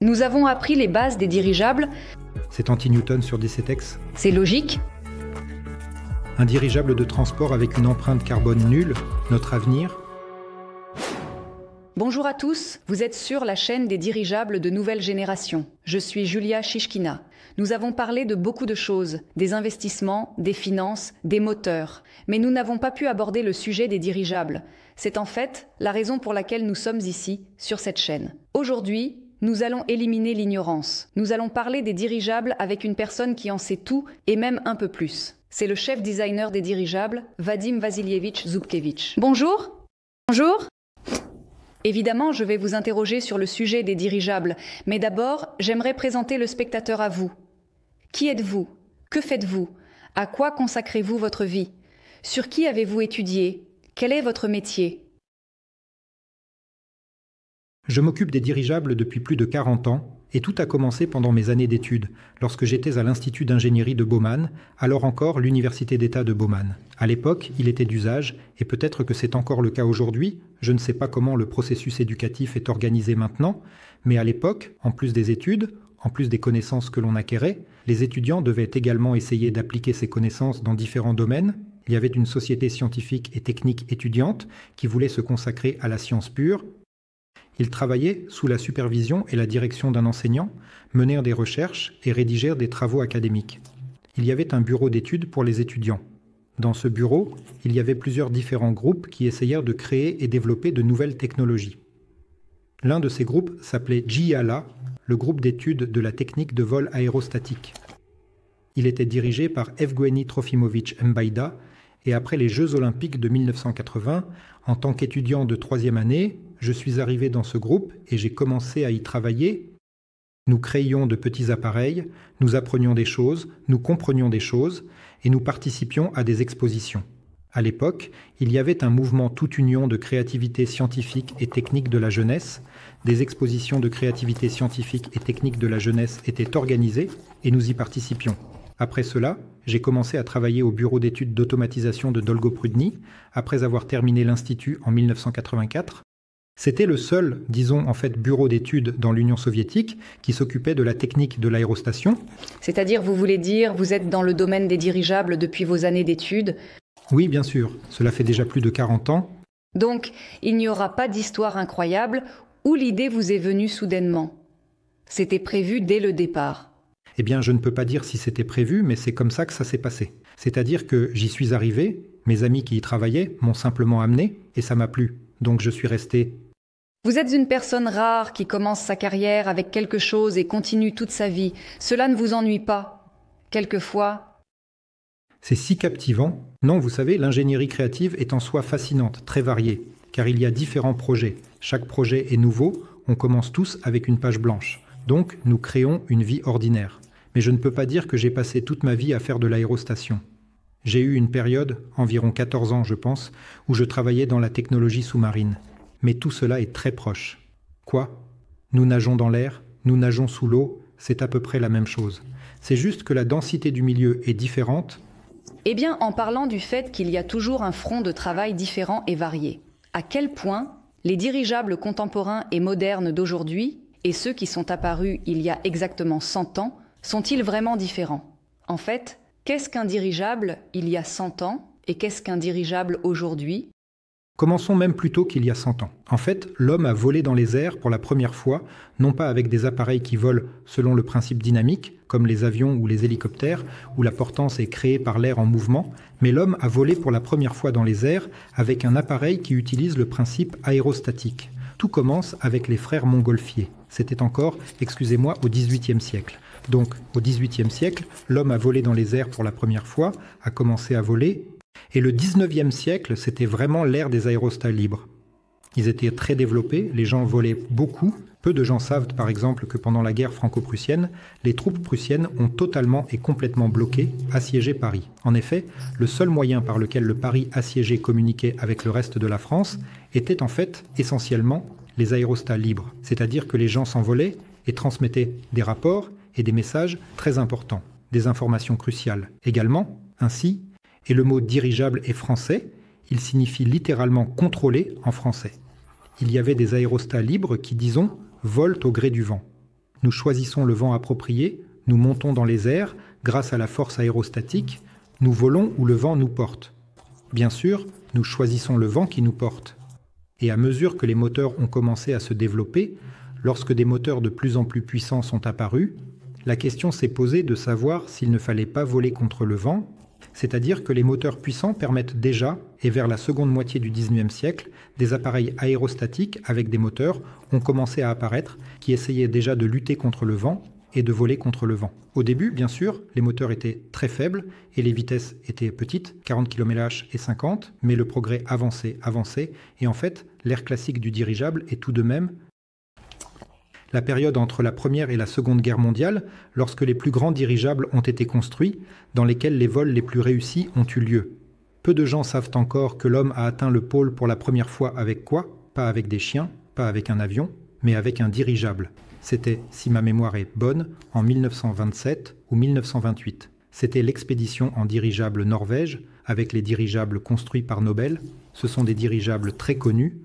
Nous avons appris les bases des dirigeables. C'est anti-Newton sur DCTEX. C'est logique. Un dirigeable de transport avec une empreinte carbone nulle, notre avenir. Bonjour à tous, vous êtes sur la chaîne des dirigeables de nouvelle génération. Je suis Julia Shishkina. Nous avons parlé de beaucoup de choses, des investissements, des finances, des moteurs. Mais nous n'avons pas pu aborder le sujet des dirigeables. C'est en fait la raison pour laquelle nous sommes ici, sur cette chaîne. Aujourd'hui, nous allons éliminer l'ignorance. Nous allons parler des dirigeables avec une personne qui en sait tout et même un peu plus. C'est le chef designer des dirigeables, Vadim Vassilievitch Zubkevich. Bonjour. Bonjour. Évidemment, je vais vous interroger sur le sujet des dirigeables, mais d'abord, j'aimerais présenter le spectateur à vous. Qui êtes-vous? Que faites-vous? À quoi consacrez-vous votre vie? Sur qui avez-vous étudié? Quel est votre métier? Je m'occupe des dirigeables depuis plus de 40 ans, et tout a commencé pendant mes années d'études, lorsque j'étais à l'Institut d'ingénierie de Bauman, alors encore l'Université d'État de Bauman. À l'époque, il était d'usage, et peut-être que c'est encore le cas aujourd'hui, je ne sais pas comment le processus éducatif est organisé maintenant, mais à l'époque, en plus des études, en plus des connaissances que l'on acquérait, les étudiants devaient également essayer d'appliquer ces connaissances dans différents domaines. Il y avait une société scientifique et technique étudiante qui voulait se consacrer à la science pure. Ils travaillaient sous la supervision et la direction d'un enseignant, menèrent des recherches et rédigèrent des travaux académiques. Il y avait un bureau d'études pour les étudiants. Dans ce bureau, il y avait plusieurs différents groupes qui essayèrent de créer et développer de nouvelles technologies. L'un de ces groupes s'appelait JIALA, le groupe d'études de la technique de vol aérostatique. Il était dirigé par Evgueni Trofimovitch Mbaïda, et après les Jeux Olympiques de 1980, en tant qu'étudiant de 3e année, je suis arrivé dans ce groupe et j'ai commencé à y travailler. Nous créions de petits appareils, nous apprenions des choses, nous comprenions des choses et nous participions à des expositions. À l'époque, il y avait un mouvement toute union de créativité scientifique et technique de la jeunesse. Des expositions de créativité scientifique et technique de la jeunesse étaient organisées et nous y participions. Après cela, j'ai commencé à travailler au bureau d'études d'automatisation de Dolgoprudny, après avoir terminé l'institut en 1984. C'était le seul, disons en fait, bureau d'études dans l'Union soviétique qui s'occupait de la technique de l'aérostation. C'est-à-dire, vous voulez dire, vous êtes dans le domaine des dirigeables depuis vos années d'études? Oui, bien sûr. Cela fait déjà plus de 40 ans. Donc, il n'y aura pas d'histoire incroyable où l'idée vous est venue soudainement. C'était prévu dès le départ. Eh bien, je ne peux pas dire si c'était prévu, mais c'est comme ça que ça s'est passé. C'est-à-dire que j'y suis arrivé, mes amis qui y travaillaient m'ont simplement amené, et ça m'a plu. Donc je suis resté. Vous êtes une personne rare qui commence sa carrière avec quelque chose et continue toute sa vie. Cela ne vous ennuie pas? Quelquefois... C'est si captivant. Non, vous savez, l'ingénierie créative est en soi fascinante, très variée, car il y a différents projets. Chaque projet est nouveau, on commence tous avec une page blanche. Donc, nous créons une vie ordinaire. Mais je ne peux pas dire que j'ai passé toute ma vie à faire de l'aérostation. J'ai eu une période, environ 14 ans je pense, où je travaillais dans la technologie sous-marine. Mais tout cela est très proche. Quoi? Nous nageons dans l'air, nous nageons sous l'eau, c'est à peu près la même chose. C'est juste que la densité du milieu est différente. Eh bien, en parlant du fait qu'il y a toujours un front de travail différent et varié, à quel point les dirigeables contemporains et modernes d'aujourd'hui et ceux qui sont apparus il y a exactement 100 ans, sont-ils vraiment différents? En fait, qu'est-ce qu'un dirigeable il y a 100 ans et qu'est-ce qu'un dirigeable aujourd'hui? Commençons même plus tôt qu'il y a 100 ans. En fait, l'homme a volé dans les airs pour la première fois, non pas avec des appareils qui volent selon le principe dynamique, comme les avions ou les hélicoptères, où la portance est créée par l'air en mouvement, mais l'homme a volé pour la première fois dans les airs avec un appareil qui utilise le principe aérostatique. Tout commence avec les frères Montgolfier. C'était encore, excusez-moi, au XVIIIe siècle. Donc, au XVIIIe siècle, l'homme a volé dans les airs pour la première fois, a commencé à voler, et le XIXe siècle, c'était vraiment l'ère des aérostats libres. Ils étaient très développés, les gens volaient beaucoup. Peu de gens savent, par exemple, que pendant la guerre franco-prussienne, les troupes prussiennes ont totalement et complètement bloqué, assiégé Paris. En effet, le seul moyen par lequel le Paris assiégé communiquait avec le reste de la France était en fait, essentiellement, les aérostats libres. C'est-à-dire que les gens s'envolaient et transmettaient des rapports et des messages très importants, des informations cruciales. Également, ainsi, et le mot dirigeable est français, il signifie littéralement contrôler en français. Il y avait des aérostats libres qui, disons, volent au gré du vent. Nous choisissons le vent approprié, nous montons dans les airs grâce à la force aérostatique, nous volons où le vent nous porte. Bien sûr, nous choisissons le vent qui nous porte. Et à mesure que les moteurs ont commencé à se développer, lorsque des moteurs de plus en plus puissants sont apparus, la question s'est posée de savoir s'il ne fallait pas voler contre le vent, c'est-à-dire que les moteurs puissants permettent déjà, et vers la seconde moitié du XIXe siècle, des appareils aérostatiques avec des moteurs ont commencé à apparaître qui essayaient déjà de lutter contre le vent et de voler contre le vent. Au début, bien sûr, les moteurs étaient très faibles et les vitesses étaient petites, 40 km/h et 50, mais le progrès avançait, et en fait, l'ère classique du dirigeable est tout de même la période entre la Première et la Seconde Guerre mondiale, lorsque les plus grands dirigeables ont été construits, dans lesquels les vols les plus réussis ont eu lieu. Peu de gens savent encore que l'homme a atteint le pôle pour la première fois avec quoi ? Pas avec des chiens, pas avec un avion, mais avec un dirigeable. C'était, si ma mémoire est bonne, en 1927 ou 1928. C'était l'expédition en dirigeable Norvège, avec les dirigeables construits par Nobel. Ce sont des dirigeables très connus.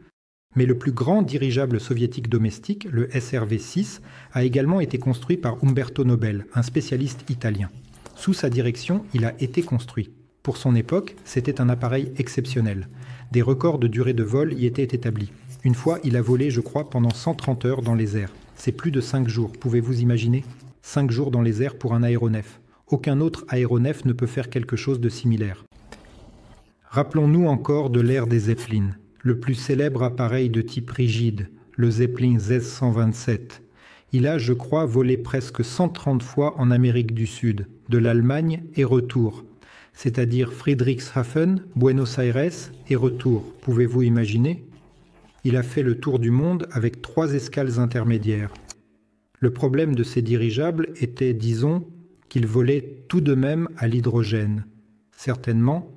Mais le plus grand dirigeable soviétique domestique, le SRV-6, a également été construit par Umberto Nobel, un spécialiste italien. Sous sa direction, il a été construit. Pour son époque, c'était un appareil exceptionnel. Des records de durée de vol y étaient établis. Une fois, il a volé, je crois, pendant 130 heures dans les airs. C'est plus de 5 jours, pouvez-vous imaginer ? 5 jours dans les airs pour un aéronef. Aucun autre aéronef ne peut faire quelque chose de similaire. Rappelons-nous encore de l'ère des Zeppelin. Le plus célèbre appareil de type rigide, le Zeppelin Z-127. Il a, je crois, volé presque 130 fois en Amérique du Sud, de l'Allemagne et retour, c'est-à-dire Friedrichshafen, Buenos Aires et retour. Pouvez-vous imaginer ? Il a fait le tour du monde avec 3 escales intermédiaires. Le problème de ces dirigeables était, disons, qu'ils volaient tout de même à l'hydrogène. Certainement.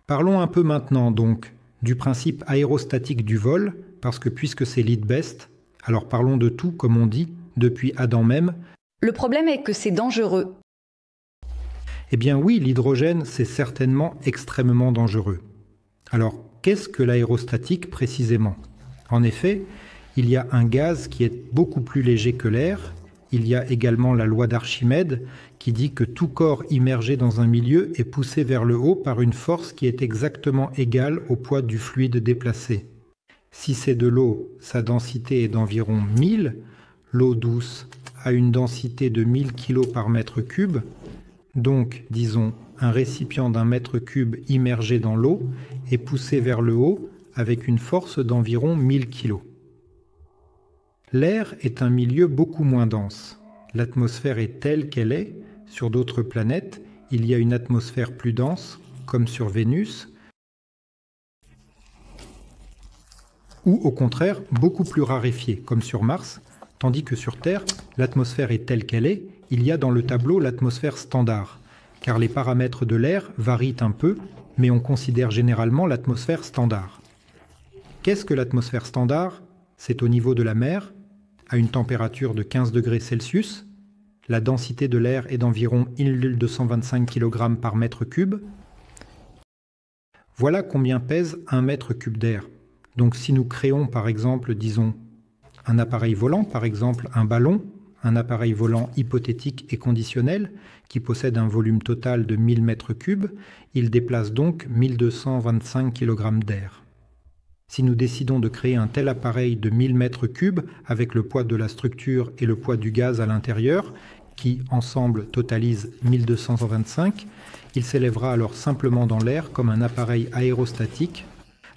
Parlons un peu maintenant, donc, du principe aérostatique du vol, parce que puisque c'est lead best, alors parlons de tout, comme on dit, depuis Adam même. Le problème est que c'est dangereux. Eh bien oui, l'hydrogène, c'est certainement extrêmement dangereux. Alors, qu'est-ce que l'aérostatique précisément ? En effet, il y a un gaz qui est beaucoup plus léger que l'air. Il y a également la loi d'Archimède qui dit que tout corps immergé dans un milieu est poussé vers le haut par une force qui est exactement égale au poids du fluide déplacé. Si c'est de l'eau, sa densité est d'environ 1000. L'eau douce a une densité de 1000 kg par mètre cube. Donc, disons, un récipient d'un mètre cube immergé dans l'eau est poussé vers le haut avec une force d'environ 1000 kg. L'air est un milieu beaucoup moins dense. L'atmosphère est telle qu'elle est. Sur d'autres planètes, il y a une atmosphère plus dense, comme sur Vénus, ou au contraire beaucoup plus raréfiée, comme sur Mars, tandis que sur Terre, l'atmosphère est telle qu'elle est. Il y a dans le tableau l'atmosphère standard, car les paramètres de l'air varient un peu, mais on considère généralement l'atmosphère standard. Qu'est-ce que l'atmosphère standard ? C'est au niveau de la mer, à une température de 15 degrés Celsius. La densité de l'air est d'environ 1225 kg par mètre cube. Voilà combien pèse un mètre cube d'air. Donc si nous créons par exemple, disons, un appareil volant, par exemple un ballon, un appareil volant hypothétique et conditionnel, qui possède un volume total de 1000 mètres cubes, il déplace donc 1225 kg d'air. Si nous décidons de créer un tel appareil de 1000 mètres cubes avec le poids de la structure et le poids du gaz à l'intérieur, qui ensemble totalisent 1225, il s'élèvera alors simplement dans l'air comme un appareil aérostatique.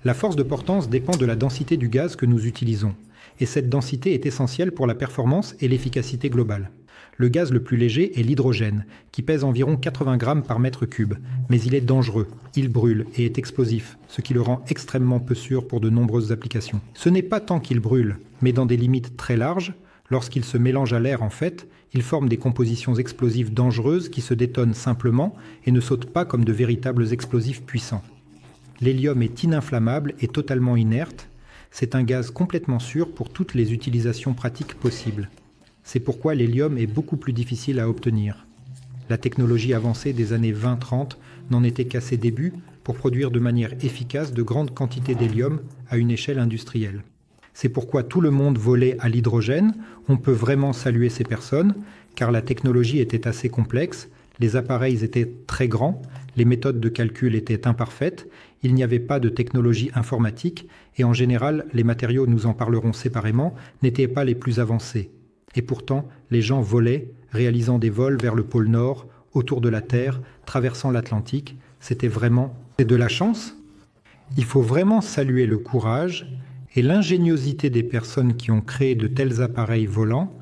La force de portance dépend de la densité du gaz que nous utilisons, et cette densité est essentielle pour la performance et l'efficacité globale. Le gaz le plus léger est l'hydrogène, qui pèse environ 80 grammes par mètre cube, mais il est dangereux, il brûle et est explosif, ce qui le rend extrêmement peu sûr pour de nombreuses applications. Ce n'est pas tant qu'il brûle, mais dans des limites très larges. Lorsqu'il se mélange à l'air, en fait, il forme des compositions explosives dangereuses qui se détonnent simplement et ne sautent pas comme de véritables explosifs puissants. L'hélium est ininflammable et totalement inerte. C'est un gaz complètement sûr pour toutes les utilisations pratiques possibles. C'est pourquoi l'hélium est beaucoup plus difficile à obtenir. La technologie avancée des années 20-30 n'en était qu'à ses débuts pour produire de manière efficace de grandes quantités d'hélium à une échelle industrielle. C'est pourquoi tout le monde volait à l'hydrogène. On peut vraiment saluer ces personnes, car la technologie était assez complexe, les appareils étaient très grands, les méthodes de calcul étaient imparfaites, il n'y avait pas de technologie informatique, et en général, les matériaux, nous en parlerons séparément, n'étaient pas les plus avancés. Et pourtant, les gens volaient, réalisant des vols vers le pôle Nord, autour de la Terre, traversant l'Atlantique. C'était vraiment de la chance. Il faut vraiment saluer le courage et l'ingéniosité des personnes qui ont créé de tels appareils volants.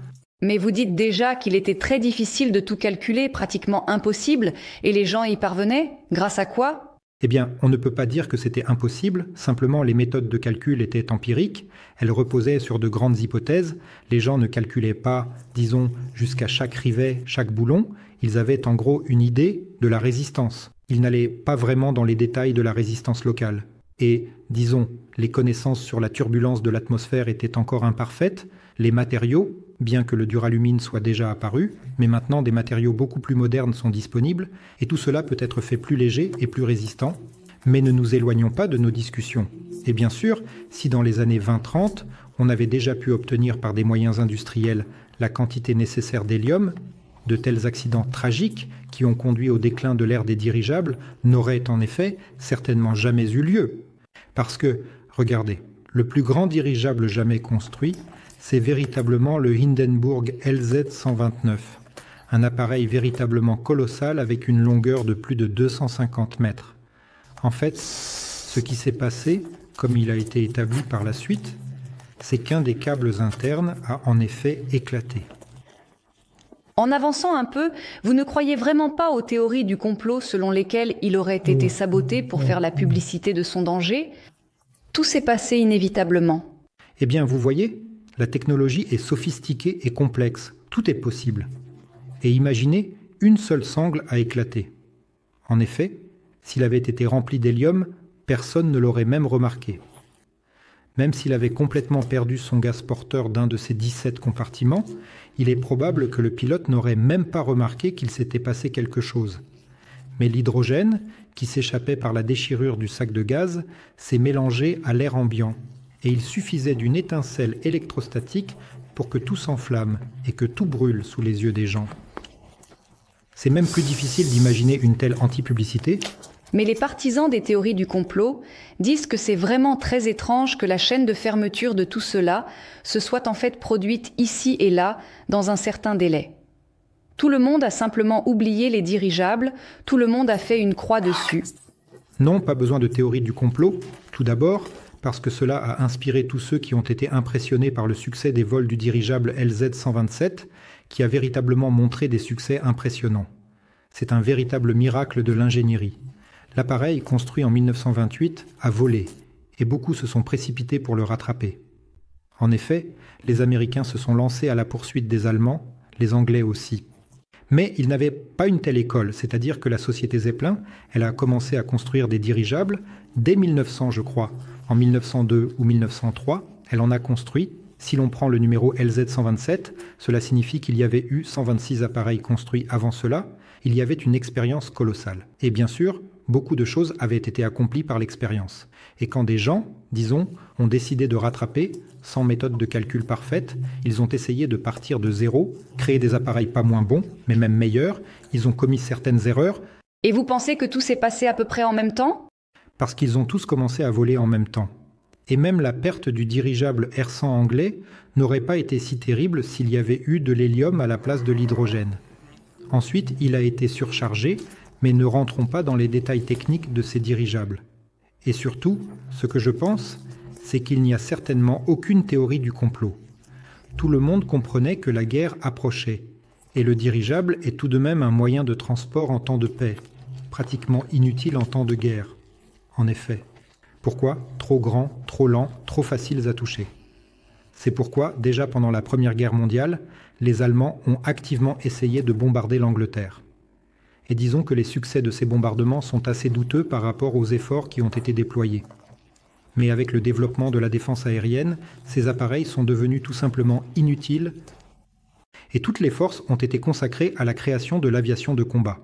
Mais vous dites déjà qu'il était très difficile de tout calculer, pratiquement impossible, et les gens y parvenaient. Grâce à quoi ? Eh bien, on ne peut pas dire que c'était impossible, simplement les méthodes de calcul étaient empiriques, elles reposaient sur de grandes hypothèses, les gens ne calculaient pas, disons, jusqu'à chaque rivet, chaque boulon, ils avaient en gros une idée de la résistance. Ils n'allaient pas vraiment dans les détails de la résistance locale. Et, disons, les connaissances sur la turbulence de l'atmosphère étaient encore imparfaites, les matériaux, bien que le duralumine soit déjà apparu, mais maintenant des matériaux beaucoup plus modernes sont disponibles, et tout cela peut être fait plus léger et plus résistant. Mais ne nous éloignons pas de nos discussions. Et bien sûr, si dans les années 20-30, on avait déjà pu obtenir par des moyens industriels la quantité nécessaire d'hélium, de tels accidents tragiques qui ont conduit au déclin de l'ère des dirigeables n'auraient en effet certainement jamais eu lieu. Parce que, regardez, le plus grand dirigeable jamais construit, c'est véritablement le Hindenburg LZ-129, un appareil véritablement colossal avec une longueur de plus de 250 mètres. En fait, ce qui s'est passé, comme il a été établi par la suite, c'est qu'un des câbles internes a en effet éclaté. En avançant un peu, vous ne croyez vraiment pas aux théories du complot selon lesquelles il aurait été saboté pour faire la publicité de son danger ? Tout s'est passé inévitablement. Eh bien, vous voyez, la technologie est sophistiquée et complexe. Tout est possible. Et imaginez, une seule sangle a éclaté. En effet, s'il avait été rempli d'hélium, personne ne l'aurait même remarqué. Même s'il avait complètement perdu son gaz porteur d'un de ses 17 compartiments, il est probable que le pilote n'aurait même pas remarqué qu'il s'était passé quelque chose. Mais l'hydrogène, qui s'échappait par la déchirure du sac de gaz, s'est mélangé à l'air ambiant. Et il suffisait d'une étincelle électrostatique pour que tout s'enflamme et que tout brûle sous les yeux des gens. C'est même plus difficile d'imaginer une telle anti-publicité. Mais les partisans des théories du complot disent que c'est vraiment très étrange que la chaîne de fermeture de tout cela se soit en fait produite ici et là, dans un certain délai. Tout le monde a simplement oublié les dirigeables, tout le monde a fait une croix dessus. Non, pas besoin de théorie du complot. Tout d'abord, parce que cela a inspiré tous ceux qui ont été impressionnés par le succès des vols du dirigeable LZ-127, qui a véritablement montré des succès impressionnants. C'est un véritable miracle de l'ingénierie. L'appareil, construit en 1928, a volé, et beaucoup se sont précipités pour le rattraper. En effet, les Américains se sont lancés à la poursuite des Allemands, les Anglais aussi. Mais ils n'avaient pas une telle école, c'est-à-dire que la société Zeppelin, elle a commencé à construire des dirigeables dès 1900, je crois. En 1902 ou 1903, elle en a construit. Si l'on prend le numéro LZ-127, cela signifie qu'il y avait eu 126 appareils construits avant cela. Il y avait une expérience colossale. Et bien sûr, beaucoup de choses avaient été accomplies par l'expérience. Et quand des gens, disons, ont décidé de rattraper, sans méthode de calcul parfaite, ils ont essayé de partir de zéro, créer des appareils pas moins bons, mais même meilleurs, ils ont commis certaines erreurs. Et vous pensez que tout s'est passé à peu près en même temps ? Parce qu'ils ont tous commencé à voler en même temps. Et même la perte du dirigeable R100 anglais n'aurait pas été si terrible s'il y avait eu de l'hélium à la place de l'hydrogène. Ensuite, il a été surchargé, mais ne rentrons pas dans les détails techniques de ces dirigeables. Et surtout, ce que je pense, c'est qu'il n'y a certainement aucune théorie du complot. Tout le monde comprenait que la guerre approchait, et le dirigeable est tout de même un moyen de transport en temps de paix, pratiquement inutile en temps de guerre. En effet. Pourquoi ? Trop grand, trop lent, trop faciles à toucher. C'est pourquoi, déjà pendant la Première Guerre mondiale, les Allemands ont activement essayé de bombarder l'Angleterre. Et disons que les succès de ces bombardements sont assez douteux par rapport aux efforts qui ont été déployés. Mais avec le développement de la défense aérienne, ces appareils sont devenus tout simplement inutiles et toutes les forces ont été consacrées à la création de l'aviation de combat.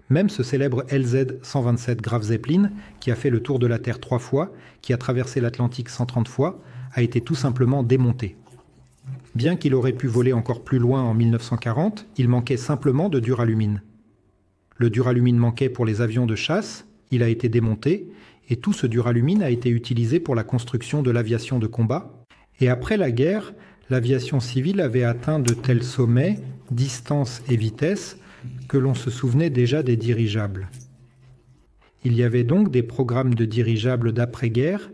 Même ce célèbre LZ-127 Graf Zeppelin, qui a fait le tour de la Terre 3 fois, qui a traversé l'Atlantique 130 fois, a été tout simplement démonté. Bien qu'il aurait pu voler encore plus loin en 1940, il manquait simplement de duralumine. Le duralumine manquait pour les avions de chasse, il a été démonté, et tout ce duralumine a été utilisé pour la construction de l'aviation de combat. Et après la guerre, l'aviation civile avait atteint de tels sommets, distances et vitesses, que l'on se souvenait déjà des dirigeables. Il y avait donc des programmes de dirigeables d'après-guerre,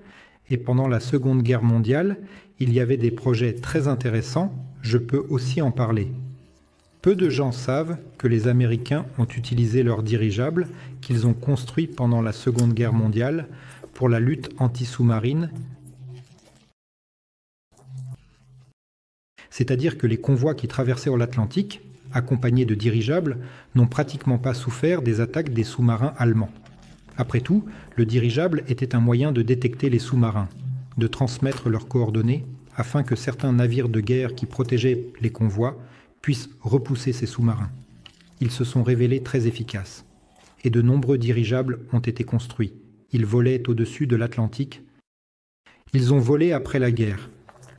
et pendant la Seconde Guerre mondiale, il y avait des projets très intéressants, je peux aussi en parler. Peu de gens savent que les Américains ont utilisé leurs dirigeables qu'ils ont construits pendant la Seconde Guerre mondiale pour la lutte anti-sous-marine, c'est-à-dire que les convois qui traversaient l'Atlantique, accompagnés de dirigeables, n'ont pratiquement pas souffert des attaques des sous-marins allemands. Après tout, le dirigeable était un moyen de détecter les sous-marins, de transmettre leurs coordonnées, afin que certains navires de guerre qui protégeaient les convois puissent repousser ces sous-marins. Ils se sont révélés très efficaces. Et de nombreux dirigeables ont été construits. Ils volaient au-dessus de l'Atlantique. Ils ont volé après la guerre.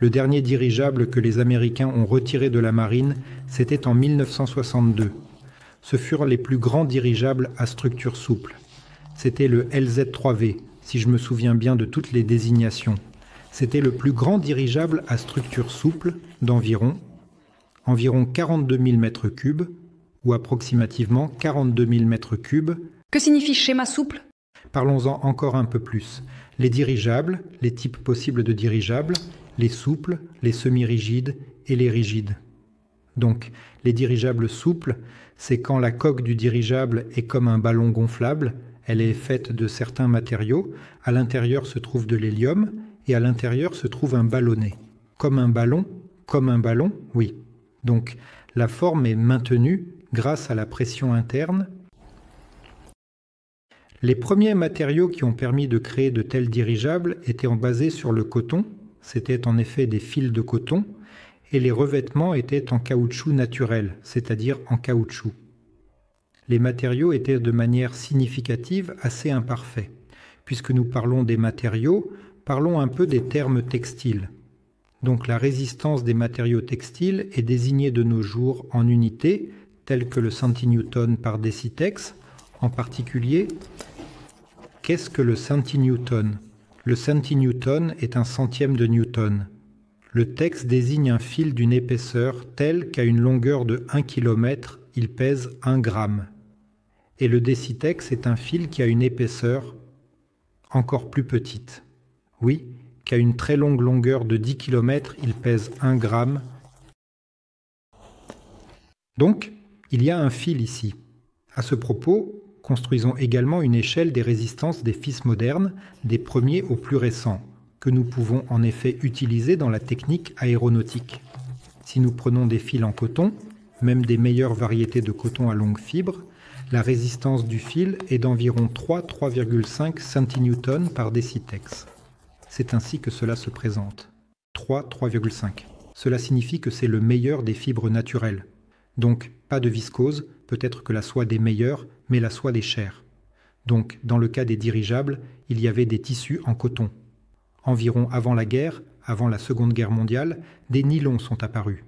Le dernier dirigeable que les Américains ont retiré de la marine, c'était en 1962. Ce furent les plus grands dirigeables à structure souple. C'était le LZ-3V, si je me souviens bien de toutes les désignations. C'était le plus grand dirigeable à structure souple d'environ 42 000 mètres cubes, ou approximativement 42 000 mètres cubes. Que signifie schéma souple ? Parlons-en encore un peu plus. Les dirigeables, les types possibles de dirigeables, les souples, les semi-rigides et les rigides. Donc, les dirigeables souples, c'est quand la coque du dirigeable est comme un ballon gonflable, elle est faite de certains matériaux, à l'intérieur se trouve de l'hélium, et à l'intérieur se trouve un ballonnet. Comme un ballon, oui. Donc, la forme est maintenue grâce à la pression interne. Les premiers matériaux qui ont permis de créer de tels dirigeables étaient basés sur le coton, c'était en effet des fils de coton, et les revêtements étaient en caoutchouc naturel, c'est-à-dire en caoutchouc. Les matériaux étaient de manière significative assez imparfaits. Puisque nous parlons des matériaux, parlons un peu des termes textiles. Donc la résistance des matériaux textiles est désignée de nos jours en unités, telles que le centinewton par décitex. En particulier, qu'est-ce que le centinewton ? Le centinewton est un centième de newton. Le tex désigne un fil d'une épaisseur telle qu'à une longueur de 1 km, il pèse 1 gramme. Et le décitex est un fil qui a une épaisseur encore plus petite. Oui, qu'à une très longue longueur de 10 km, il pèse 1 gramme. Donc, il y a un fil ici. À ce propos, construisons également une échelle des résistances des fils modernes, des premiers aux plus récents, que nous pouvons en effet utiliser dans la technique aéronautique. Si nous prenons des fils en coton, même des meilleures variétés de coton à longue fibre, la résistance du fil est d'environ 3,5 centinewtons par décitex. C'est ainsi que cela se présente. 3,5. Cela signifie que c'est le meilleur des fibres naturelles. Donc, pas de viscose, peut-être que la soie des meilleures, mais la soie des chères. Donc, dans le cas des dirigeables, il y avait des tissus en coton. Environ avant la guerre, avant la Seconde Guerre mondiale, des nylons sont apparus.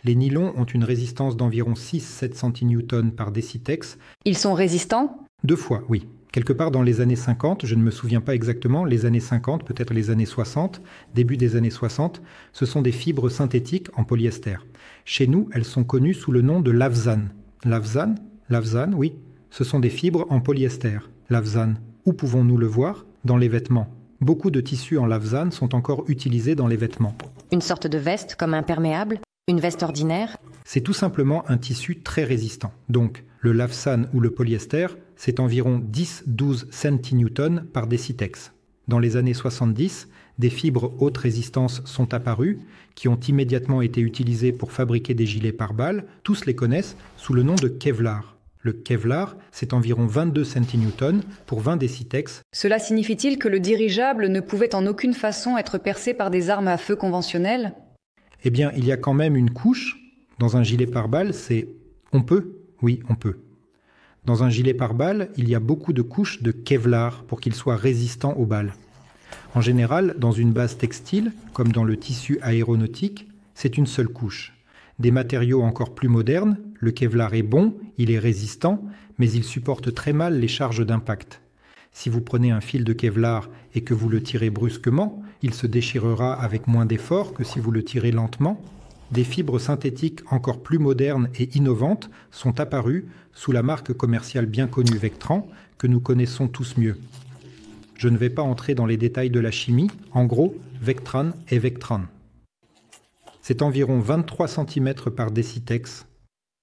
Les nylons ont une résistance d'environ 6-7 centinewtons par décitex. Ils sont résistants ? 2 fois, oui. Quelque part dans les années 50, je ne me souviens pas exactement, les années 50, peut-être les années 60, début des années 60, ce sont des fibres synthétiques en polyester. Chez nous, elles sont connues sous le nom de lavzane. Lavzane, oui, ce sont des fibres en polyester. Lavzane, où pouvons-nous le voir ? Dans les vêtements. Beaucoup de tissus en lavzane sont encore utilisés dans les vêtements. Une sorte de veste comme imperméable ? Une veste ordinaire ? C'est tout simplement un tissu très résistant. Donc, le lavzane ou le polyester, c'est environ 10-12 centinewtons par décitex. Dans les années 70, des fibres haute résistance sont apparues, qui ont immédiatement été utilisées pour fabriquer des gilets pare-balles. Tous les connaissent sous le nom de Kevlar. Le Kevlar, c'est environ 22 centinewtons pour 20 décitex. Cela signifie-t-il que le dirigeable ne pouvait en aucune façon être percé par des armes à feu conventionnelles ? Eh bien, il y a quand même une couche. Dans un gilet pare-balles, on peut. Oui, on peut. Dans un gilet pare-balles, il y a beaucoup de couches de Kevlar pour qu'il soit résistant aux balles. En général, dans une base textile, comme dans le tissu aéronautique, c'est une seule couche. Des matériaux encore plus modernes, le Kevlar est bon, il est résistant, mais il supporte très mal les charges d'impact. Si vous prenez un fil de Kevlar et que vous le tirez brusquement, il se déchirera avec moins d'effort que si vous le tirez lentement. Des fibres synthétiques encore plus modernes et innovantes sont apparues sous la marque commerciale bien connue Vectran, que nous connaissons tous mieux. Je ne vais pas entrer dans les détails de la chimie, en gros, Vectran est Vectran. C'est environ 23 cm par décitex,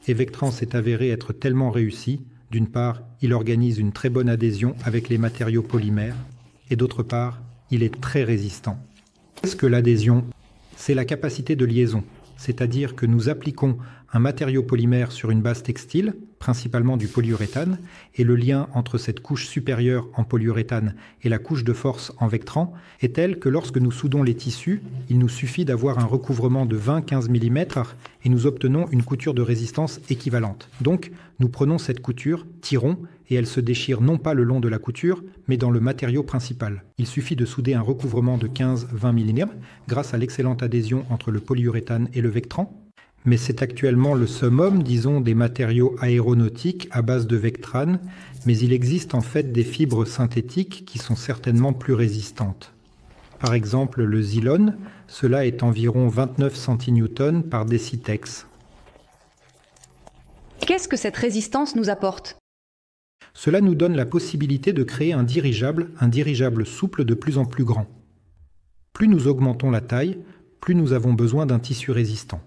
et Vectran s'est avéré être tellement réussi. D'une part, il organise une très bonne adhésion avec les matériaux polymères, et d'autre part, il est très résistant. Qu'est-ce que l'adhésion ? C'est la capacité de liaison, c'est-à-dire que nous appliquons un matériau polymère sur une base textile, principalement du polyuréthane, et le lien entre cette couche supérieure en polyuréthane et la couche de force en Vectran est tel que lorsque nous soudons les tissus, il nous suffit d'avoir un recouvrement de 20-15 mm et nous obtenons une couture de résistance équivalente. Donc, nous prenons cette couture, tirons, et elle se déchire non pas le long de la couture, mais dans le matériau principal. Il suffit de souder un recouvrement de 15-20 mm grâce à l'excellente adhésion entre le polyuréthane et le Vectran. Mais c'est actuellement le summum, disons, des matériaux aéronautiques à base de Vectran, mais il existe en fait des fibres synthétiques qui sont certainement plus résistantes. Par exemple, le Zylon, cela est environ 29 cN par décitex. Qu'est-ce que cette résistance nous apporte ? Cela nous donne la possibilité de créer un dirigeable souple de plus en plus grand. Plus nous augmentons la taille, plus nous avons besoin d'un tissu résistant.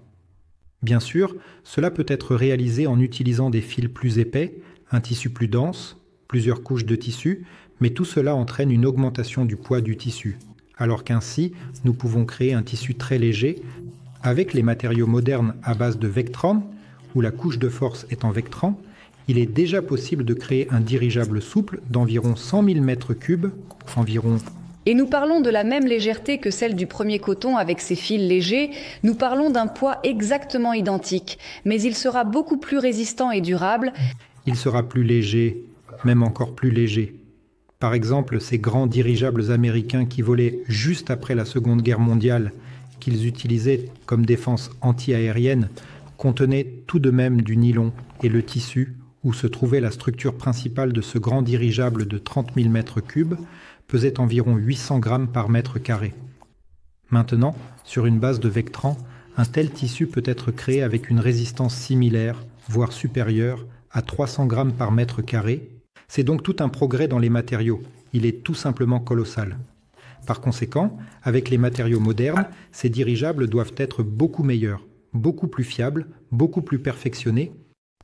Bien sûr, cela peut être réalisé en utilisant des fils plus épais, un tissu plus dense, plusieurs couches de tissu, mais tout cela entraîne une augmentation du poids du tissu. Alors qu'ainsi, nous pouvons créer un tissu très léger avec les matériaux modernes à base de Vectran, où la couche de force est en Vectran. Il est déjà possible de créer un dirigeable souple d'environ 100 000 m3, environ. Et nous parlons de la même légèreté que celle du premier coton avec ses fils légers, nous parlons d'un poids exactement identique, mais il sera beaucoup plus résistant et durable. Il sera plus léger, même encore plus léger. Par exemple, ces grands dirigeables américains qui volaient juste après la Seconde Guerre mondiale, qu'ils utilisaient comme défense anti-aérienne, contenaient tout de même du nylon, et le tissu, où se trouvait la structure principale de ce grand dirigeable de 30 000 m3, pesait environ 800 grammes par mètre carré. Maintenant, sur une base de Vectran, un tel tissu peut être créé avec une résistance similaire, voire supérieure, à 300 grammes par mètre carré. C'est donc tout un progrès dans les matériaux. Il est tout simplement colossal. Par conséquent, avec les matériaux modernes, ces dirigeables doivent être beaucoup meilleurs, beaucoup plus fiables, beaucoup plus perfectionnés.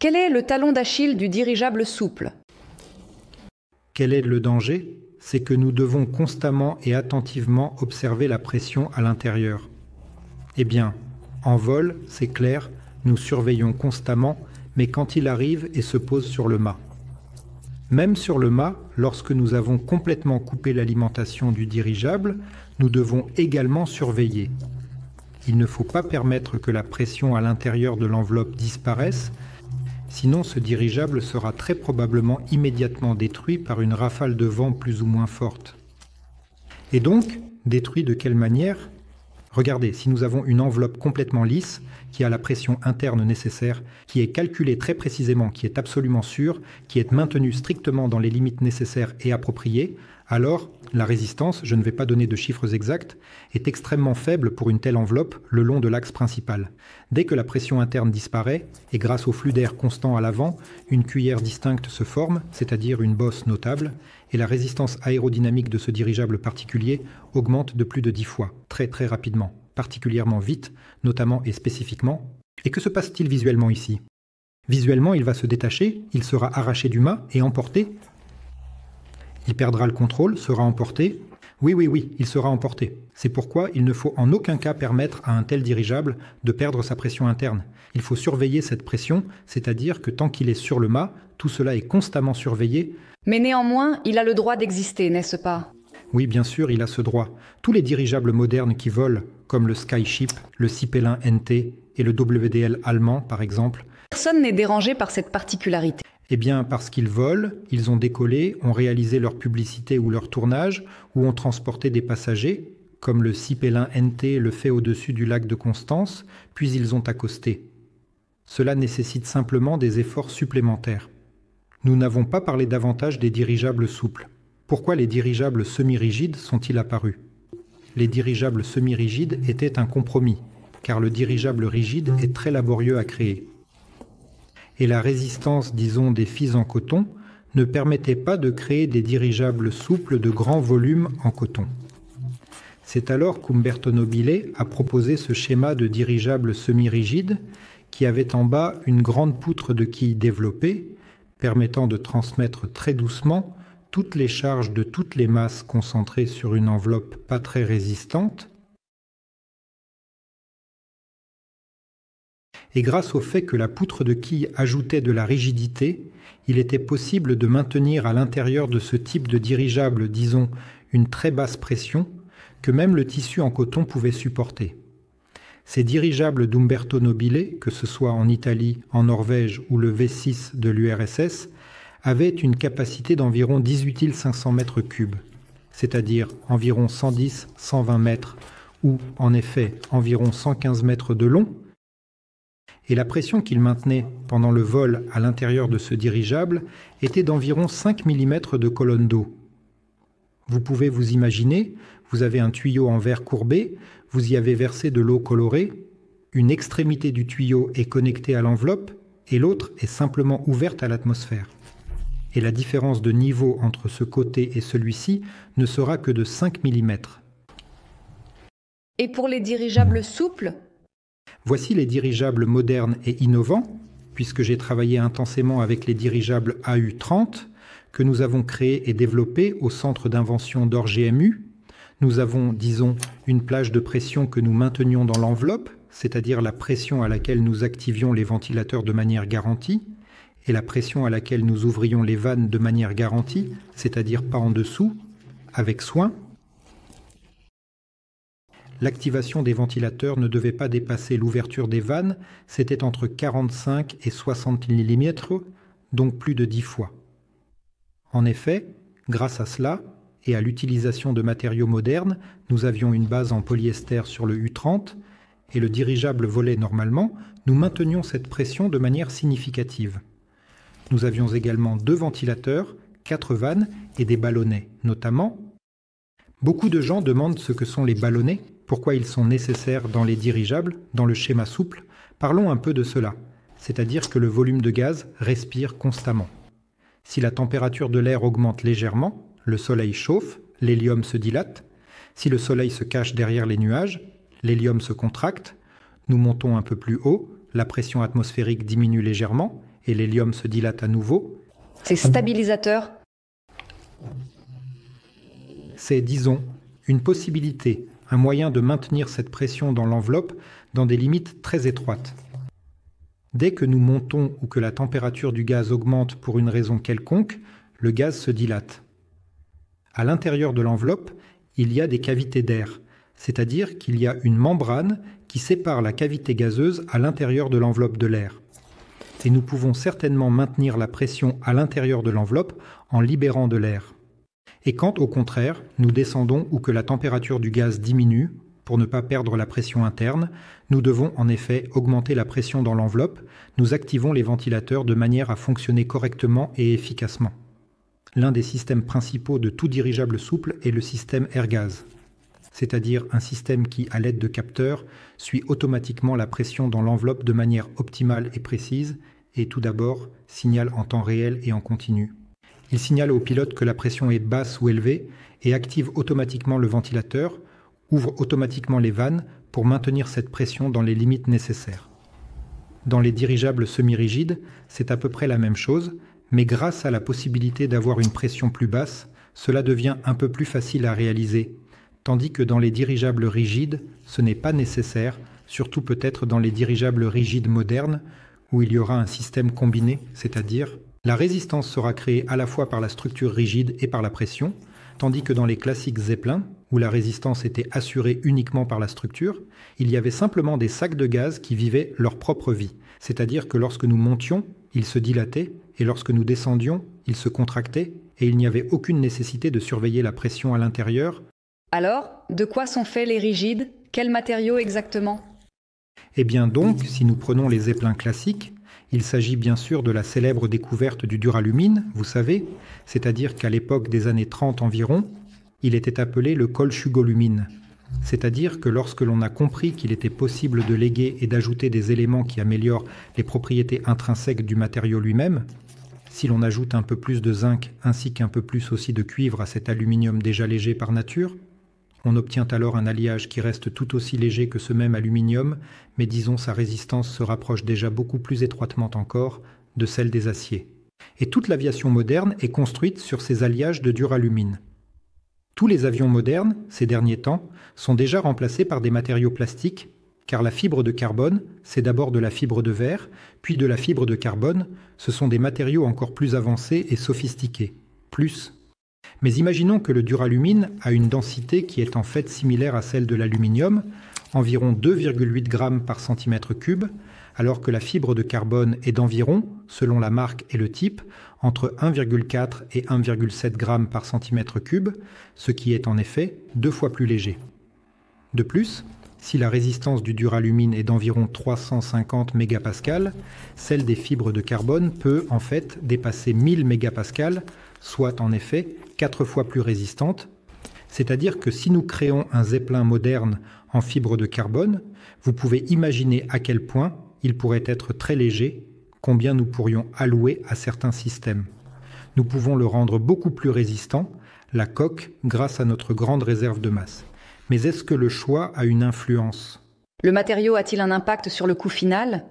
Quel est le talon d'Achille du dirigeable souple ? Quel est le danger ? C'est que nous devons constamment et attentivement observer la pression à l'intérieur. Eh bien, en vol, c'est clair, nous surveillons constamment, mais quand il arrive et se pose sur le mât. Même sur le mât, lorsque nous avons complètement coupé l'alimentation du dirigeable, nous devons également surveiller. Il ne faut pas permettre que la pression à l'intérieur de l'enveloppe disparaisse, sinon ce dirigeable sera très probablement immédiatement détruit par une rafale de vent plus ou moins forte. Et donc, détruit de quelle manière ? Regardez, si nous avons une enveloppe complètement lisse, qui a la pression interne nécessaire, qui est calculée très précisément, qui est absolument sûre, qui est maintenue strictement dans les limites nécessaires et appropriées, alors la résistance, je ne vais pas donner de chiffres exacts, est extrêmement faible pour une telle enveloppe le long de l'axe principal. Dès que la pression interne disparaît, et grâce au flux d'air constant à l'avant, une cuillère distincte se forme, c'est-à-dire une bosse notable, et la résistance aérodynamique de ce dirigeable particulier augmente de plus de 10 fois, très très rapidement, particulièrement vite, notamment et spécifiquement. Et que se passe-t-il visuellement ici ? Visuellement, il va se détacher, il sera arraché du mât et emporté. Il perdra le contrôle, sera emporté. Oui, il sera emporté. C'est pourquoi il ne faut en aucun cas permettre à un tel dirigeable de perdre sa pression interne. Il faut surveiller cette pression, c'est-à-dire que tant qu'il est sur le mât, tout cela est constamment surveillé. Mais néanmoins, il a le droit d'exister, n'est-ce pas ? Oui, bien sûr, il a ce droit. Tous les dirigeables modernes qui volent, comme le Skyship, le Cipelin NT et le WDL allemand, par exemple, personne n'est dérangé par cette particularité. Eh bien, parce qu'ils volent, ils ont décollé, ont réalisé leur publicité ou leur tournage, ou ont transporté des passagers, comme le Cipélin NT le fait au-dessus du lac de Constance, puis ils ont accosté. Cela nécessite simplement des efforts supplémentaires. Nous n'avons pas parlé davantage des dirigeables souples. Pourquoi les dirigeables semi-rigides sont-ils apparus ? Les dirigeables semi-rigides étaient un compromis, car le dirigeable rigide est très laborieux à créer. Et la résistance, disons, des fils en coton ne permettait pas de créer des dirigeables souples de grand volume en coton. C'est alors qu'Umberto Nobile a proposé ce schéma de dirigeable semi-rigide qui avait en bas une grande poutre de quilles développée, permettant de transmettre très doucement toutes les charges de toutes les masses concentrées sur une enveloppe pas très résistante. Et grâce au fait que la poutre de quilles ajoutait de la rigidité, il était possible de maintenir à l'intérieur de ce type de dirigeable, disons, une très basse pression, que même le tissu en coton pouvait supporter. Ces dirigeables d'Umberto Nobile, que ce soit en Italie, en Norvège ou le V6 de l'URSS, avaient une capacité d'environ 18 500 mètres cubes, c'est-à-dire environ 110-120 mètres, ou en effet environ 115 mètres de long, et la pression qu'il maintenait pendant le vol à l'intérieur de ce dirigeable était d'environ 5 mm de colonne d'eau. Vous pouvez vous imaginer, vous avez un tuyau en verre courbé, vous y avez versé de l'eau colorée, une extrémité du tuyau est connectée à l'enveloppe et l'autre est simplement ouverte à l'atmosphère. Et la différence de niveau entre ce côté et celui-ci ne sera que de 5 mm. Et pour les dirigeables souples ? Voici les dirigeables modernes et innovants, puisque j'ai travaillé intensément avec les dirigeables AU-30 que nous avons créés et développés au centre d'invention d'Orgmu. Nous avons, disons, une plage de pression que nous maintenions dans l'enveloppe, c'est-à-dire la pression à laquelle nous activions les ventilateurs de manière garantie, et la pression à laquelle nous ouvrions les vannes de manière garantie, c'est-à-dire pas en dessous, avec soin. L'activation des ventilateurs ne devait pas dépasser l'ouverture des vannes, c'était entre 45 et 60 mm, donc plus de 10 fois. En effet, grâce à cela, et à l'utilisation de matériaux modernes, nous avions une base en polyester sur le U30, et le dirigeable volait normalement, nous maintenions cette pression de manière significative. Nous avions également 2 ventilateurs, 4 vannes et des ballonnets, notamment. Beaucoup de gens demandent ce que sont les ballonnets, pourquoi ils sont nécessaires dans les dirigeables, dans le schéma souple. Parlons un peu de cela, c'est-à-dire que le volume de gaz respire constamment. Si la température de l'air augmente légèrement, le soleil chauffe, l'hélium se dilate. Si le soleil se cache derrière les nuages, l'hélium se contracte. Nous montons un peu plus haut, la pression atmosphérique diminue légèrement et l'hélium se dilate à nouveau. C'est stabilisateur. C'est, disons, une possibilité, un moyen de maintenir cette pression dans l'enveloppe dans des limites très étroites. Dès que nous montons ou que la température du gaz augmente pour une raison quelconque, le gaz se dilate. À l'intérieur de l'enveloppe, il y a des cavités d'air, c'est-à-dire qu'il y a une membrane qui sépare la cavité gazeuse à l'intérieur de l'enveloppe de l'air. Et nous pouvons certainement maintenir la pression à l'intérieur de l'enveloppe en libérant de l'air. Et quand, au contraire, nous descendons ou que la température du gaz diminue, pour ne pas perdre la pression interne, nous devons en effet augmenter la pression dans l'enveloppe, nous activons les ventilateurs de manière à fonctionner correctement et efficacement. L'un des systèmes principaux de tout dirigeable souple est le système air-gaz, c'est-à-dire un système qui, à l'aide de capteurs, suit automatiquement la pression dans l'enveloppe de manière optimale et précise, et tout d'abord signale en temps réel et en continu. Il signale au pilote que la pression est basse ou élevée et active automatiquement le ventilateur, ouvre automatiquement les vannes pour maintenir cette pression dans les limites nécessaires. Dans les dirigeables semi-rigides, c'est à peu près la même chose, mais grâce à la possibilité d'avoir une pression plus basse, cela devient un peu plus facile à réaliser, tandis que dans les dirigeables rigides, ce n'est pas nécessaire, surtout peut-être dans les dirigeables rigides modernes, où il y aura un système combiné, c'est-à-dire la résistance sera créée à la fois par la structure rigide et par la pression, tandis que dans les classiques Zeppelin, où la résistance était assurée uniquement par la structure, il y avait simplement des sacs de gaz qui vivaient leur propre vie, c'est-à-dire que lorsque nous montions, il se dilatait, et lorsque nous descendions, il se contractait, et il n'y avait aucune nécessité de surveiller la pression à l'intérieur. Alors, de quoi sont faits les rigides? Quels matériaux exactement? Eh bien donc, si nous prenons les zeppelins classiques, il s'agit bien sûr de la célèbre découverte du duralumine, vous savez, c'est-à-dire qu'à l'époque des années 30 environ, il était appelé le colchugolumine. C'est-à-dire que lorsque l'on a compris qu'il était possible de léguer et d'ajouter des éléments qui améliorent les propriétés intrinsèques du matériau lui-même, si l'on ajoute un peu plus de zinc ainsi qu'un peu plus aussi de cuivre à cet aluminium déjà léger par nature, on obtient alors un alliage qui reste tout aussi léger que ce même aluminium, mais disons sa résistance se rapproche déjà beaucoup plus étroitement encore de celle des aciers. Et toute l'aviation moderne est construite sur ces alliages de duralumine. Tous les avions modernes, ces derniers temps, sont déjà remplacés par des matériaux plastiques, car la fibre de carbone, c'est d'abord de la fibre de verre, puis de la fibre de carbone, ce sont des matériaux encore plus avancés et sophistiqués. Mais imaginons que le duralumine a une densité qui est en fait similaire à celle de l'aluminium, environ 2,8 g par centimètre cube, alors que la fibre de carbone est d'environ, selon la marque et le type, entre 1,4 et 1,7 g par centimètre cube, ce qui est en effet 2 fois plus léger. De plus, si la résistance du duralumine est d'environ 350 mégapascales, celle des fibres de carbone peut en fait dépasser 1000 mégapascales, soit en effet 4 fois plus résistante. C'est-à-dire que si nous créons un zeppelin moderne en fibre de carbone, vous pouvez imaginer à quel point il pourrait être très léger, combien nous pourrions allouer à certains systèmes. Nous pouvons le rendre beaucoup plus résistant, la coque, grâce à notre grande réserve de masse. Mais est-ce que le choix a une influence? Le matériau a-t-il un impact sur le coût final?